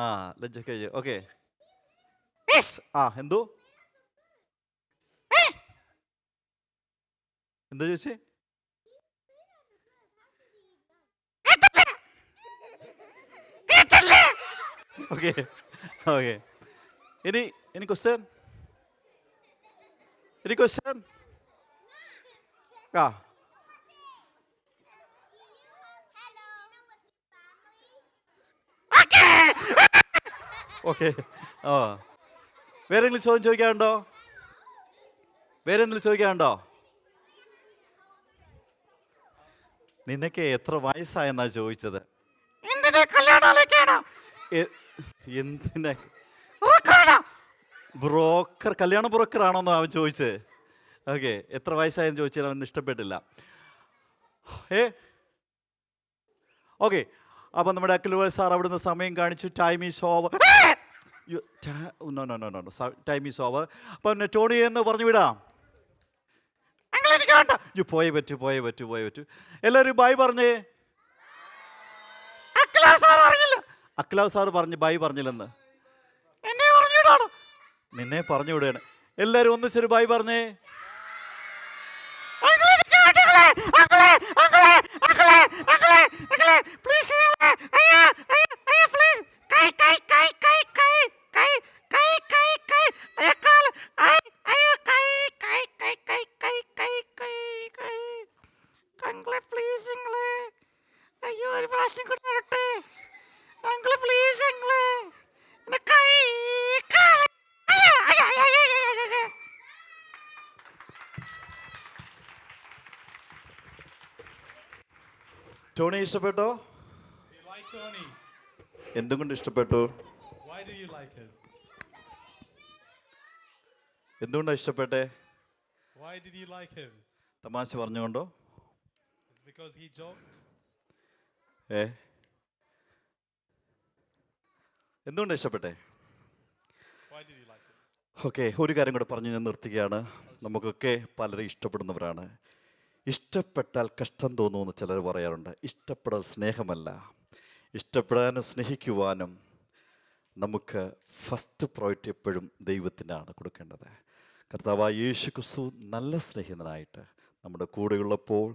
ആ ലഞ്ച് കഴിഞ്ഞു. ഓക്കെ. ആ എന്തോ എന്താ ചോദിച്ചേ? Okay okay. ഇനി ക്വസ്റ്റ്യൻ. ആ ഓക്കെ. ആ വേറെ എന്തെങ്കിലും ചോദിക്കാനുണ്ടോ? നിനക്ക് എത്ര വയസ്സായെന്നാ ചോദിച്ചത്? എന്തിനാ ബ്രോക്കർ, കല്യാണ ബ്രോക്കർ ആണോന്നോ അവൻ ചോദിച്ചത്. ഓക്കെ, എത്ര വയസ്സായെന്ന് ചോദിച്ചാൽ അവന് ഇഷ്ടപ്പെട്ടില്ല. ഓക്കെ, അപ്പം നമ്മുടെ അഖിൽ സാർ അവിടുന്ന് സമയം കാണിച്ചു. Time is over. Time is over. അപ്പം ടോണി എന്ന് പറഞ്ഞു വിടാം. പോയേ പറ്റൂ. എല്ലാവരും ബൈ പറഞ്ഞേ. അഖിലാവ് സാർ പറഞ്ഞു ബൈ പറഞ്ഞില്ലെന്ന്. നിന്നെ പറഞ്ഞു വിടുകയാണ്. എല്ലാവരും ഒന്നിച്ചൊരു ബൈ പറഞ്ഞേ. ടോണി ഇഷ്ടപ്പെട്ടോ? എന്തുകൊണ്ട് ഇഷ്ടപ്പെട്ടു? എന്തുകൊണ്ടാണ് ഇഷ്ടപ്പെട്ടെ? തമാശ പറഞ്ഞുകൊണ്ടോ? എന്തുകൊണ്ടാണ് ഇഷ്ടപ്പെട്ടെ? ഓക്കെ, ഒരു കാര്യം കൂടെ പറഞ്ഞ് ഞാൻ നിർത്തുകയാണ്. നമുക്കൊക്കെ പലരും ഇഷ്ടപ്പെടുന്നവരാണ്. ഇഷ്ടപ്പെട്ടാൽ കഷ്ടം തോന്നുമെന്ന് ചിലർ പറയാറുണ്ട്. ഇഷ്ടപ്പെടൽ സ്നേഹമല്ല. ഇഷ്ടപ്പെടാനും സ്നേഹിക്കുവാനും നമുക്ക് ഫസ്റ്റ് പ്രയോറിറ്റി എപ്പോഴും ദൈവത്തിനാണ് കൊടുക്കേണ്ടത്. കർത്താവായ യേശു ക്രിസ്തു നല്ല സ്നേഹിതനായിട്ട് നമ്മുടെ കൂടെയുള്ളപ്പോൾ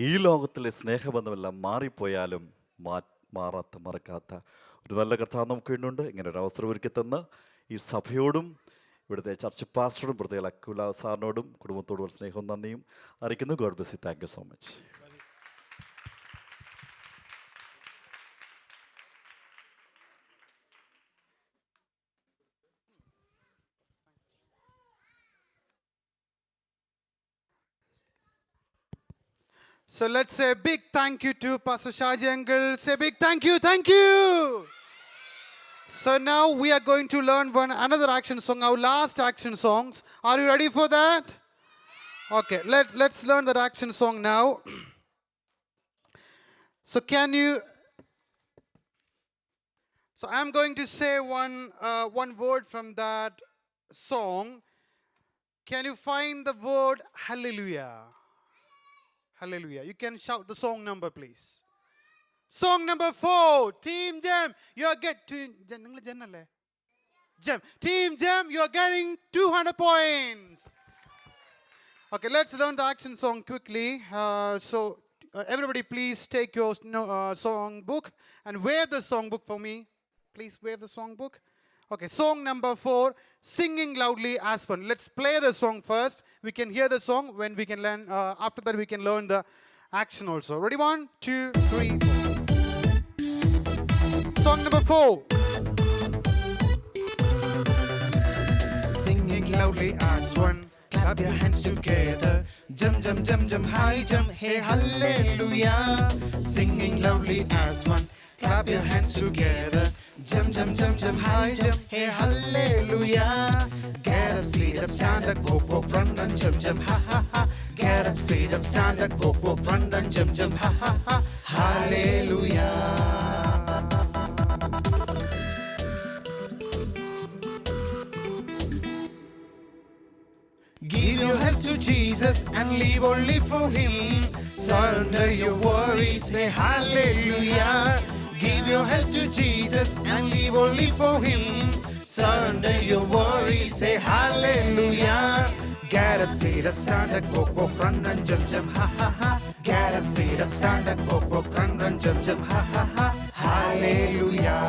ഈ ലോകത്തിലെ സ്നേഹബന്ധമെല്ലാം മാറിപ്പോയാലും മറക്കാത്ത ഒരു നല്ല കർത്താവ് നമുക്ക് വേണ്ടിയുണ്ട്. ഇങ്ങനെ ഒരു അവസരം ഒരുക്കി തന്ന് ഈ സഭയോടും ഇവിടുത്തെ ചർച്ച് പാസ്റ്ററും പ്രത്യേക അഖിൽ സാറിനോടും കുടുംബത്തോടും സ്നേഹവും നന്ദിയും അറിയിക്കുന്നു. God bless you. Thank you so much. So let's say a big thank you to Pastor Shaji uncle. Say big thank you. So now we are going to learn another action song, our last action songs. Are you ready for that? Okay, let's learn that action song now. So So I'm going to say one word from that song. Can you find the word hallelujah? Hallelujah. You can shout the song number, please. Song number 4. Team Gem, you are Team Gem, you are getting 200 points. Okay, let's learn the action song quickly. Everybody, please take your song book and wave the song book for me. Please wave the song book. Okay, song number 4, Singing Loudly as One. Let's play the song first. We can hear the song. When we can learn, after that we can learn the action also. Ready? 1, 2, 3, 4. Song number 4. Singing loudly as one. Clap your hands together. Jump, jump, jump, jump, high jump. Hey, hallelujah. Singing loudly as one. Clap your hands together. Jump, jump, jump, jump, high jump, hey, hallelujah. Get up, sit up, stand up, walk, walk, run, run, jump, jump, ha, ha, ha. Get up, sit up, stand up, walk, walk, run, run, jump, jump, ha, ha, ha. Hallelujah. Give your heart to Jesus and live only for Him. Surrender your worries, say hallelujah. Give your head to Jesus and live only for Him. Surrender your worries, say hallelujah. Get up, sit up, stand up, walk, walk, run, run, jump, jump, ha, ha, ha. Get up, sit up, stand up, walk, walk, run, run, jump, jump, ha, ha, ha. Hallelujah.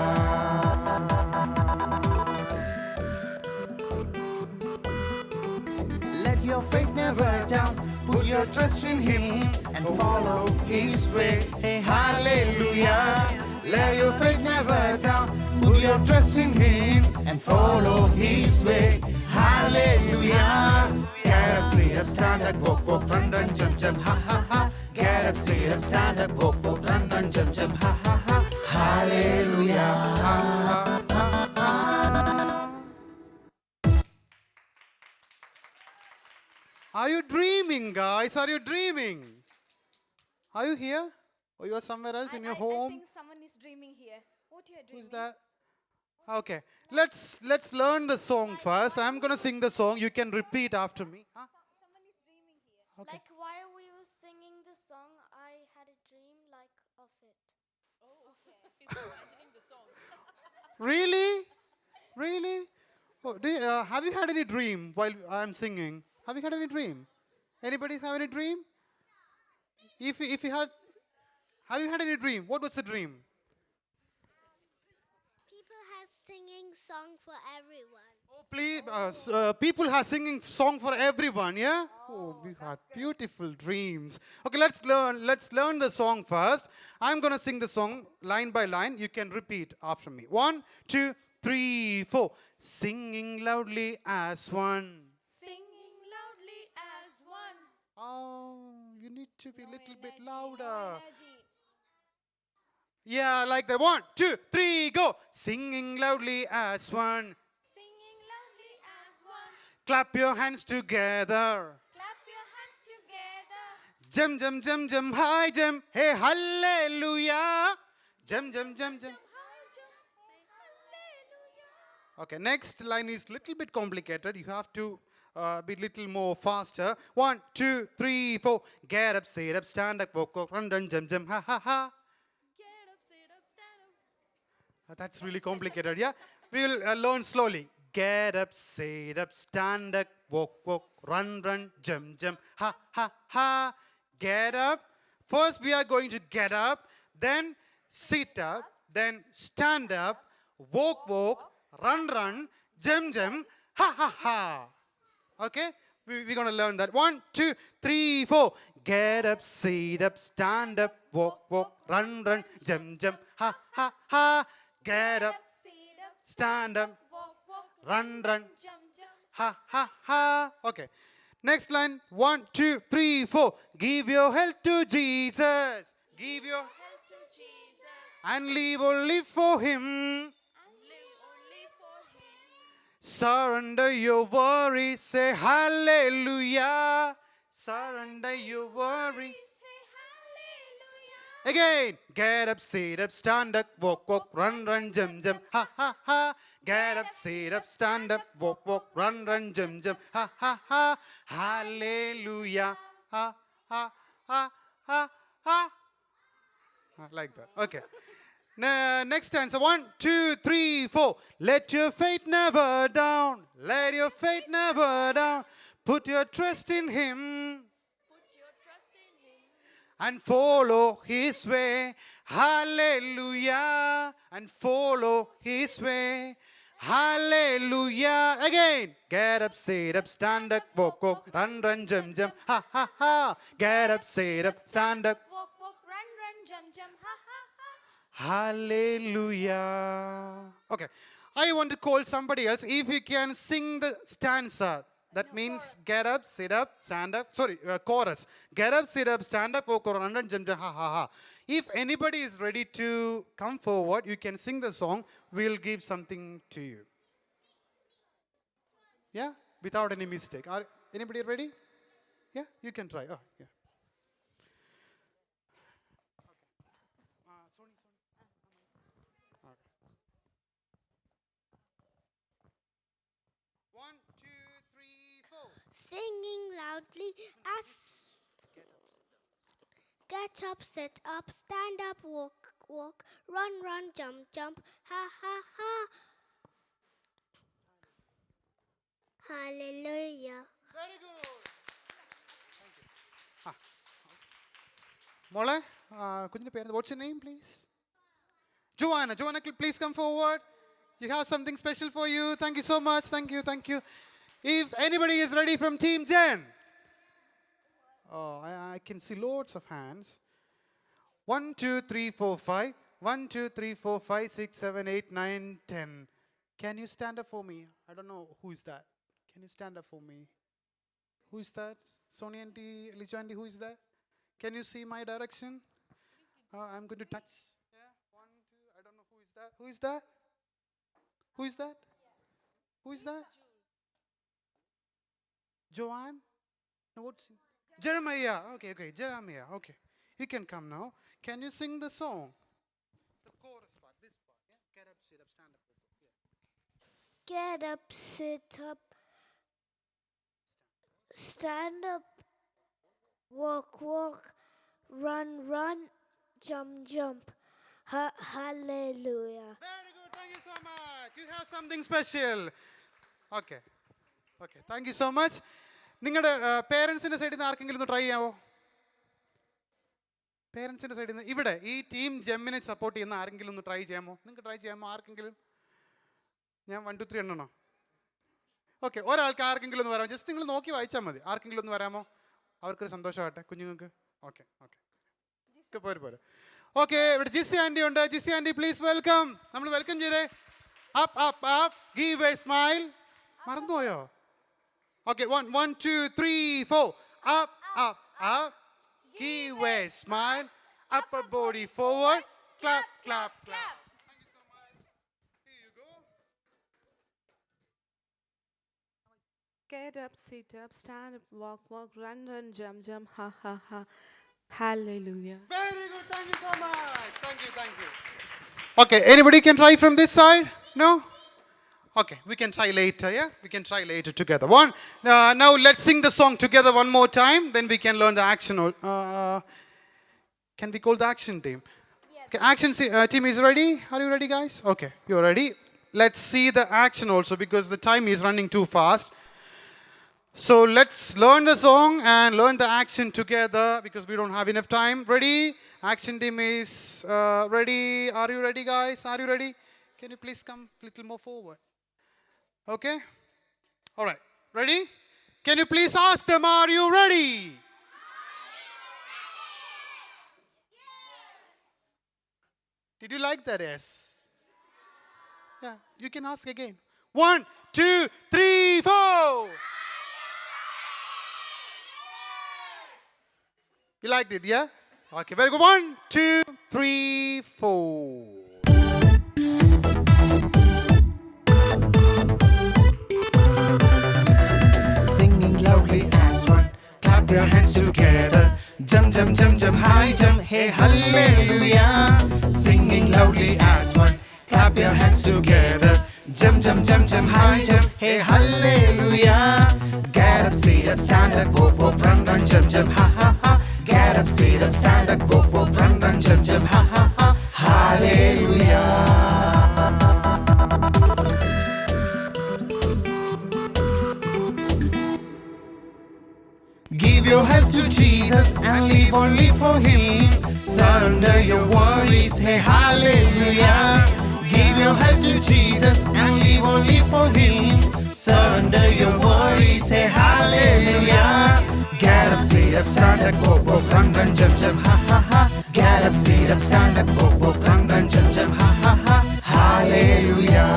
Let your faith never down. Put your trust in Him and follow His way. Hey, hallelujah. Let your faith never down. Put your trust in Him and follow His way. Hallelujah. Get up, sit up, stand up, walk, walk, run, run, jump, jump, ha, ha, ha. Get up, sit up, stand up, walk, walk, run, run, jump, jump, ha, ha, ha. Hallelujah. Ha, ha, ha, ha. Are you dreaming, guys? Are you dreaming? Are you here? Or you are somewhere else in your I home? think someone is dreaming here. What you are dreaming? Who's that? Okay. Let's learn the song first. I'm gonna sing the song. You can repeat after me. Huh? Someone is dreaming here. Okay. Like while we were singing the song, I had a dream like of it. Really? Really? Oh, have you had any dream while I'm singing? Have you had any dream? Anybody have any dream? If you had, have you had any dream? What was the dream? People have singing song for everyone. Oh, please, people are singing song for everyone, yeah? Oh, we had beautiful dreams. Okay, let's learn the song first. I'm going to sing the song line by line. You can repeat after me. 1, 2, 3, 4. Singing loudly as one. Singing loudly as one. Oh, you need to be a little bit No louder. energy. Yeah, like that. 1, 2, 3, go. Singing loudly as one. Singing loudly as one. Clap your hands together. Clap your hands together. Jam, jam, jam, jam, high jam. Hey, hallelujah. Jam, jam, jam, jam. High jump. Say hallelujah. Okay, next line is little bit complicated. You have to be little more faster. 1, 2, 3, 4. Get up, sit up, stand up, walk, walk, run, run, jam, jam, ha, ha, ha. Get up, sit up, stand up. That's really complicated, yeah? We will learn slowly. Get up, sit up, stand up, walk, walk, run, run, jump, jump, ha, ha, ha. Get up. First, we are going to get up, then sit up, then stand up, walk, walk, run, run, jump, jump, ha, ha, ha. Okay? We're going to learn that. 1, 2, 3, 4. Get up, sit up, stand up, walk, walk, run, run, jump, jump, ha, ha, ha. Get up, Sit up, stand up, walk, walk, run, run, jump, jump. ha, ha, ha. Okay. Next line. 1, 2, 3, 4. Give your health to Jesus. Give your Help to Jesus and live only for Him. and live only for Him. Surrender your worries. Say hallelujah. Surrender your worries. Say hallelujah. Again, get up, sit up, stand up, walk, walk, run, run, jump, jump, ha, ha, ha. Get up, sit up, stand up, walk, walk, run, run, jump, jump, ha, ha, ha. Hallelujah, ha, ha, ha, ha, ha. Like that. Okay. Next stanza. 1, 2, 3, 4. Let your faith never down. Let your faith never down. Put your trust in Him Put your trust in Him. and follow His way. Hallelujah. And follow His way. Hallelujah. Again. Get up, sit up, stand up, walk, walk, run, run, jump, jump. Ha, ha, ha. Get up, sit up, stand up. Walk, walk, run, run, jump, jump, ha, ha, ha. Hallelujah. Okay. I want to call somebody else. If you can sing the stanza, that means get up, sit up, stand up. Sorry, chorus. Get up, sit up, stand up, walk around and jump, jump, ha, ha, ha. If anybody is ready to come forward, you can sing the song. We'll give something to you. Yeah? Without any mistake. Are anybody ready? Yeah? You can try. Oh, yeah. One, two, three, four. Singing loudly as get up, sit up, stand up, walk, walk, run, run, jump, jump, ha, ha, ha. Hallelujah. Very good. മോളെ കുഞ്ഞിൻ്റെ പേര് watts your name please? Joanna. Joanna, please come forward. You have something special for you. Thank you so much. Thank you. If anybody is ready from Team Jen. Oh, I can see loads of hands. 1, 2, 3, 4, 5. 1, 2, 3, 4, 5, 6, 7, 8, 9, 10. Can you stand up for me? I don't know who is that. Can you stand up for me? Who is that? Sonia aunty, Lijo aunty, who is that? Can you see my direction? I'm going to touch. Yeah, 1, 2. I don't know who is that. Who is that? Who is that? Who is that? Joanne? No, what's Jeremiah? Okay, Jeremiah. Okay, you can come now. Can you sing the song? The chorus part, this part. Yeah, get up, sit up, stand up. Yeah. Get up, sit up, stand up, walk, walk, run, run, jump, jump. Hallelujah. Very good. Thank you so much. You have something special. Okay. Thank you so much. നിങ്ങളുടെ പേരൻസിൻ്റെ സൈഡിൽ നിന്ന് ആർക്കെങ്കിലും ഒന്ന് try ചെയ്യാമോ? പേരൻസിൻ്റെ സൈഡിൽ നിന്ന് ഇവിടെ ഈ ടീം ജെമ്മിനെ സപ്പോർട്ട് ചെയ്യുന്ന ആരെങ്കിലും ഒന്ന് ട്രൈ ചെയ്യാമോ? നിങ്ങൾക്ക് ട്രൈ ചെയ്യാമോ ആർക്കെങ്കിലും? ഞാൻ 1, 2, 3 എണ്ണണോ? ഓക്കെ, ഒരാൾക്ക് ആർക്കെങ്കിലും ഒന്ന് വരാമോ? ജസ്റ്റ് നിങ്ങൾ നോക്കി വായിച്ചാൽ മതി. ആർക്കെങ്കിലും ഒന്ന് വരാമോ? അവർക്കൊരു സന്തോഷമാകട്ടെ കുഞ്ഞുങ്ങൾക്ക്. ഓക്കെ പോരെ. ഓക്കെ, ഇവിടെ ജിസി ആൻറ്റി ഉണ്ട്. Jisy aunty please welcome. നമ്മൾ വെൽക്കം ചെയ്തേ. Up give a smile. മറന്നുപോയോ? Okay, 1, 2, 3, 4. Up, give a smile, upper body forward, clap. Thank you so much. Here you go. Get up, sit up, stand up, walk, run, jump, ha, ha, ha. Hallelujah. Very good. Thank you so much. Thank you. Okay, anybody can try from this side? No? Okay, we can try later, yeah? We can try later together. Now let's sing the song together one more time, then we can learn the action. Can we call the action team? Yes. Okay, action team is ready? Are you ready, guys? Okay, you're ready. Let's see the action also because the time is running too fast. So let's learn the song and learn the action together because we don't have enough time. Ready? Action team is ready. Are you ready, guys? Are you ready? Can you please come a little more forward? Okay? All right. Ready? Can you please ask them, are you ready? Did you like that? Yes. Yeah, you can ask again. 1, 2, 3, 4. You liked it, yeah? Okay, very good. 1, 2, 3, 4. Singing loudly as one, clap your hands together. Jump, jump, jump, jump, high jump, hey hallelujah. Singing loudly as one, clap your hands together. Jump, jump, jump, jump, high jump, hey hallelujah. Get up, sit up, stand up, walk, run, jump, jump, ha ha ha. Get up, sit up, stand up, walk, run, jump, ha ha ha. Hallelujah. Give your heart to Jesus and live only for Him. Surrender your worries, hey hallelujah. Give your heart to Jesus and live only for Him. Surrender your worries, hey hallelujah. Get up, sit up, stand up, walk, run, jump, ha ha ha. Get up, sit up, stand up, walk, run, jump, ha ha ha. Hallelujah.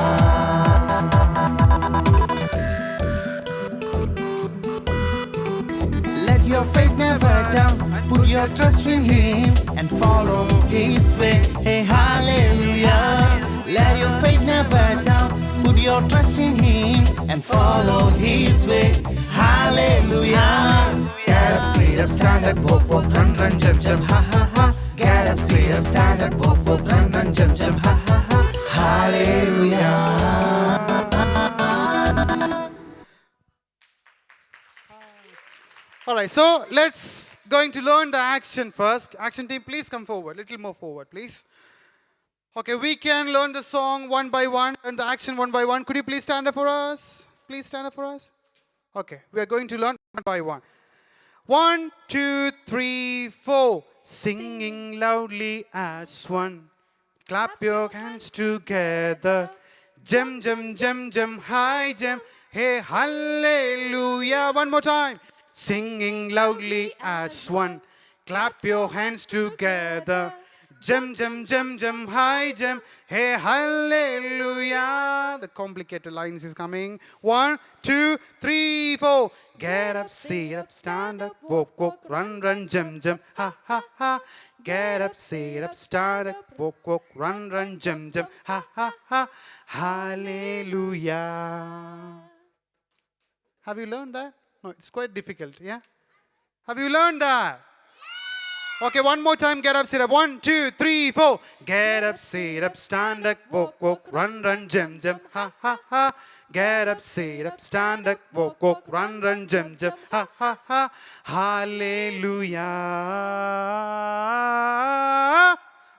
Let your faith never down. Put your trust in Him and follow His way. Hey, hallelujah. Let your faith never down. Put your trust in Him and follow His way. Hallelujah. Get up, sit up, stand up, walk, run, jump, ha ha ha. Get up, sit up, stand up, walk, run, jump, ha ha ha. Hallelujah. All right, so let's going to learn the action first. Action team, please come forward. Little more forward, please. Okay, we can learn the song one by one and the action one by one. Could you please stand up for us? Please stand up for us. Okay, we are going to learn one by one. 1, 2, 3, 4. Singing loudly as one. Clap your hands together. Jam, jam, jam, jam, high jam. Hey, hallelujah. One more time. Singing loudly as one. Clap your hands together. Jam, jam, jam, jam, high jam. Hey, hallelujah. The complicated lines is coming. 1, 2, 3, 4. Get up, sit up, stand up, walk, walk, run, run, jam, jam, ha, ha, ha. Get up, sit up, stand up, walk, walk, run, run, jam, jam, ha, ha, ha. Hallelujah. Have you learned that? No, it's quite difficult, yeah? Have you learned that? Okay, one more time. Get up, sit up. 1, 2, 3, 4. Get up, sit up, stand up, walk, walk, run, run, jam, jam, ha, ha, ha. Get up, sit up, stand up, walk, walk, run, run, jam, jam, ha, ha, ha. Hallelujah.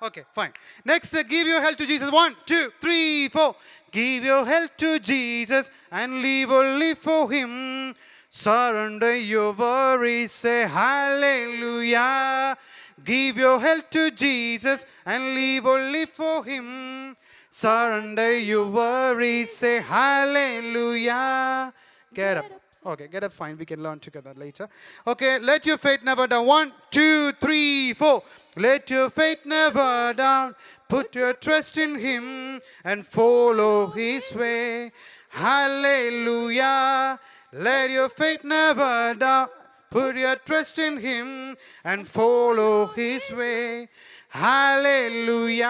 Okay, fine. Next, give your health to Jesus. 1, 2, 3, 4. Give your health to Jesus and live only for Him. Surrender your worries, say hallelujah. Give your health to Jesus and live only for Him. Surrender your worries, say hallelujah. Get up. Okay, get up, fine. We can learn together later. Okay, let your faith never down. 1, 2, 3, 4. Let your faith never down. Put your trust in Him and follow His way. Hallelujah. Let your faith never down. Put your trust in Him and follow His way. Hallelujah.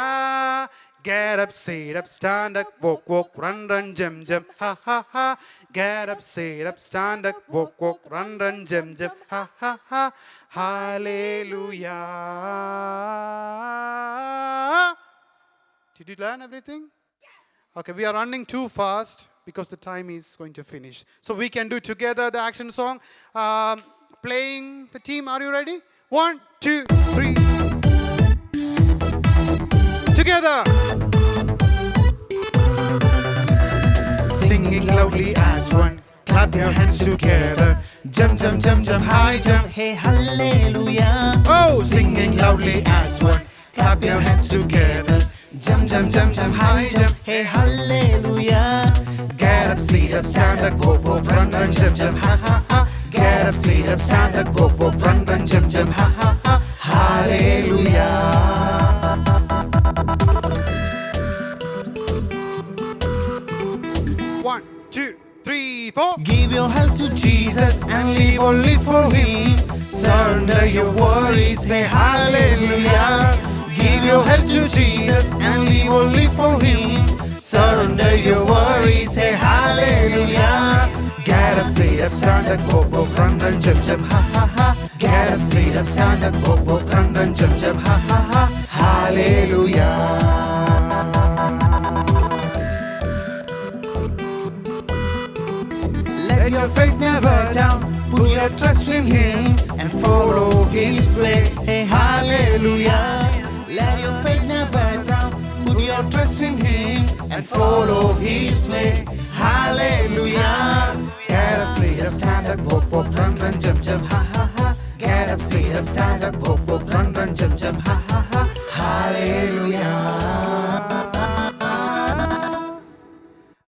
Get up, sit up, stand up, walk, walk, run, run, jam, jam, ha, ha, ha. Get up, sit up, stand up, walk, walk, run, run, jam, jam, ha, ha, ha. Hallelujah. Did you learn everything? Okay, we are running too fast because the time is going to finish. So we can do together the action song. Playing the team, are you ready? 1, 2, 3. Together. Singing loudly as one. Clap your hands together. Jump, jump, jump, jump, high jump. Hey, hallelujah. Oh, Singing loudly as one. Clap your hands together. Jump, jump, jump, jump, high jump. Hey, hallelujah. Get up, sit up, stand up, walk, walk, run, run, jump, jump, ha, ha, ha. Get up, sit up, stand up, walk, walk, run, run, jump, jump, ha, ha, ha. Hallelujah. 1, 2, 3, 4. Give your health to Jesus and live only for Him. Surrender your worries, say hallelujah. Give your health to Jesus and live only for Him. Surrender your worries, say hallelujah. Get up, sit up, stand up, walk, walk, run, run, jump, jump, ha, ha, ha. Get up, sit up, stand up, walk, walk, run, run, jump, jump, ha, ha, ha. Hallelujah. Let your faith never down. Put your trust in Him and follow His way. Hey, hallelujah. Let your faith never down. Put your trust in Him and follow His way. Hallelujah. Get up, sit up, stand up, walk, walk, run, run, jump, jump, ha, ha, ha. Get up, sit up, stand up, walk, walk, run, run, jump, jump, ha, ha, ha. Hallelujah.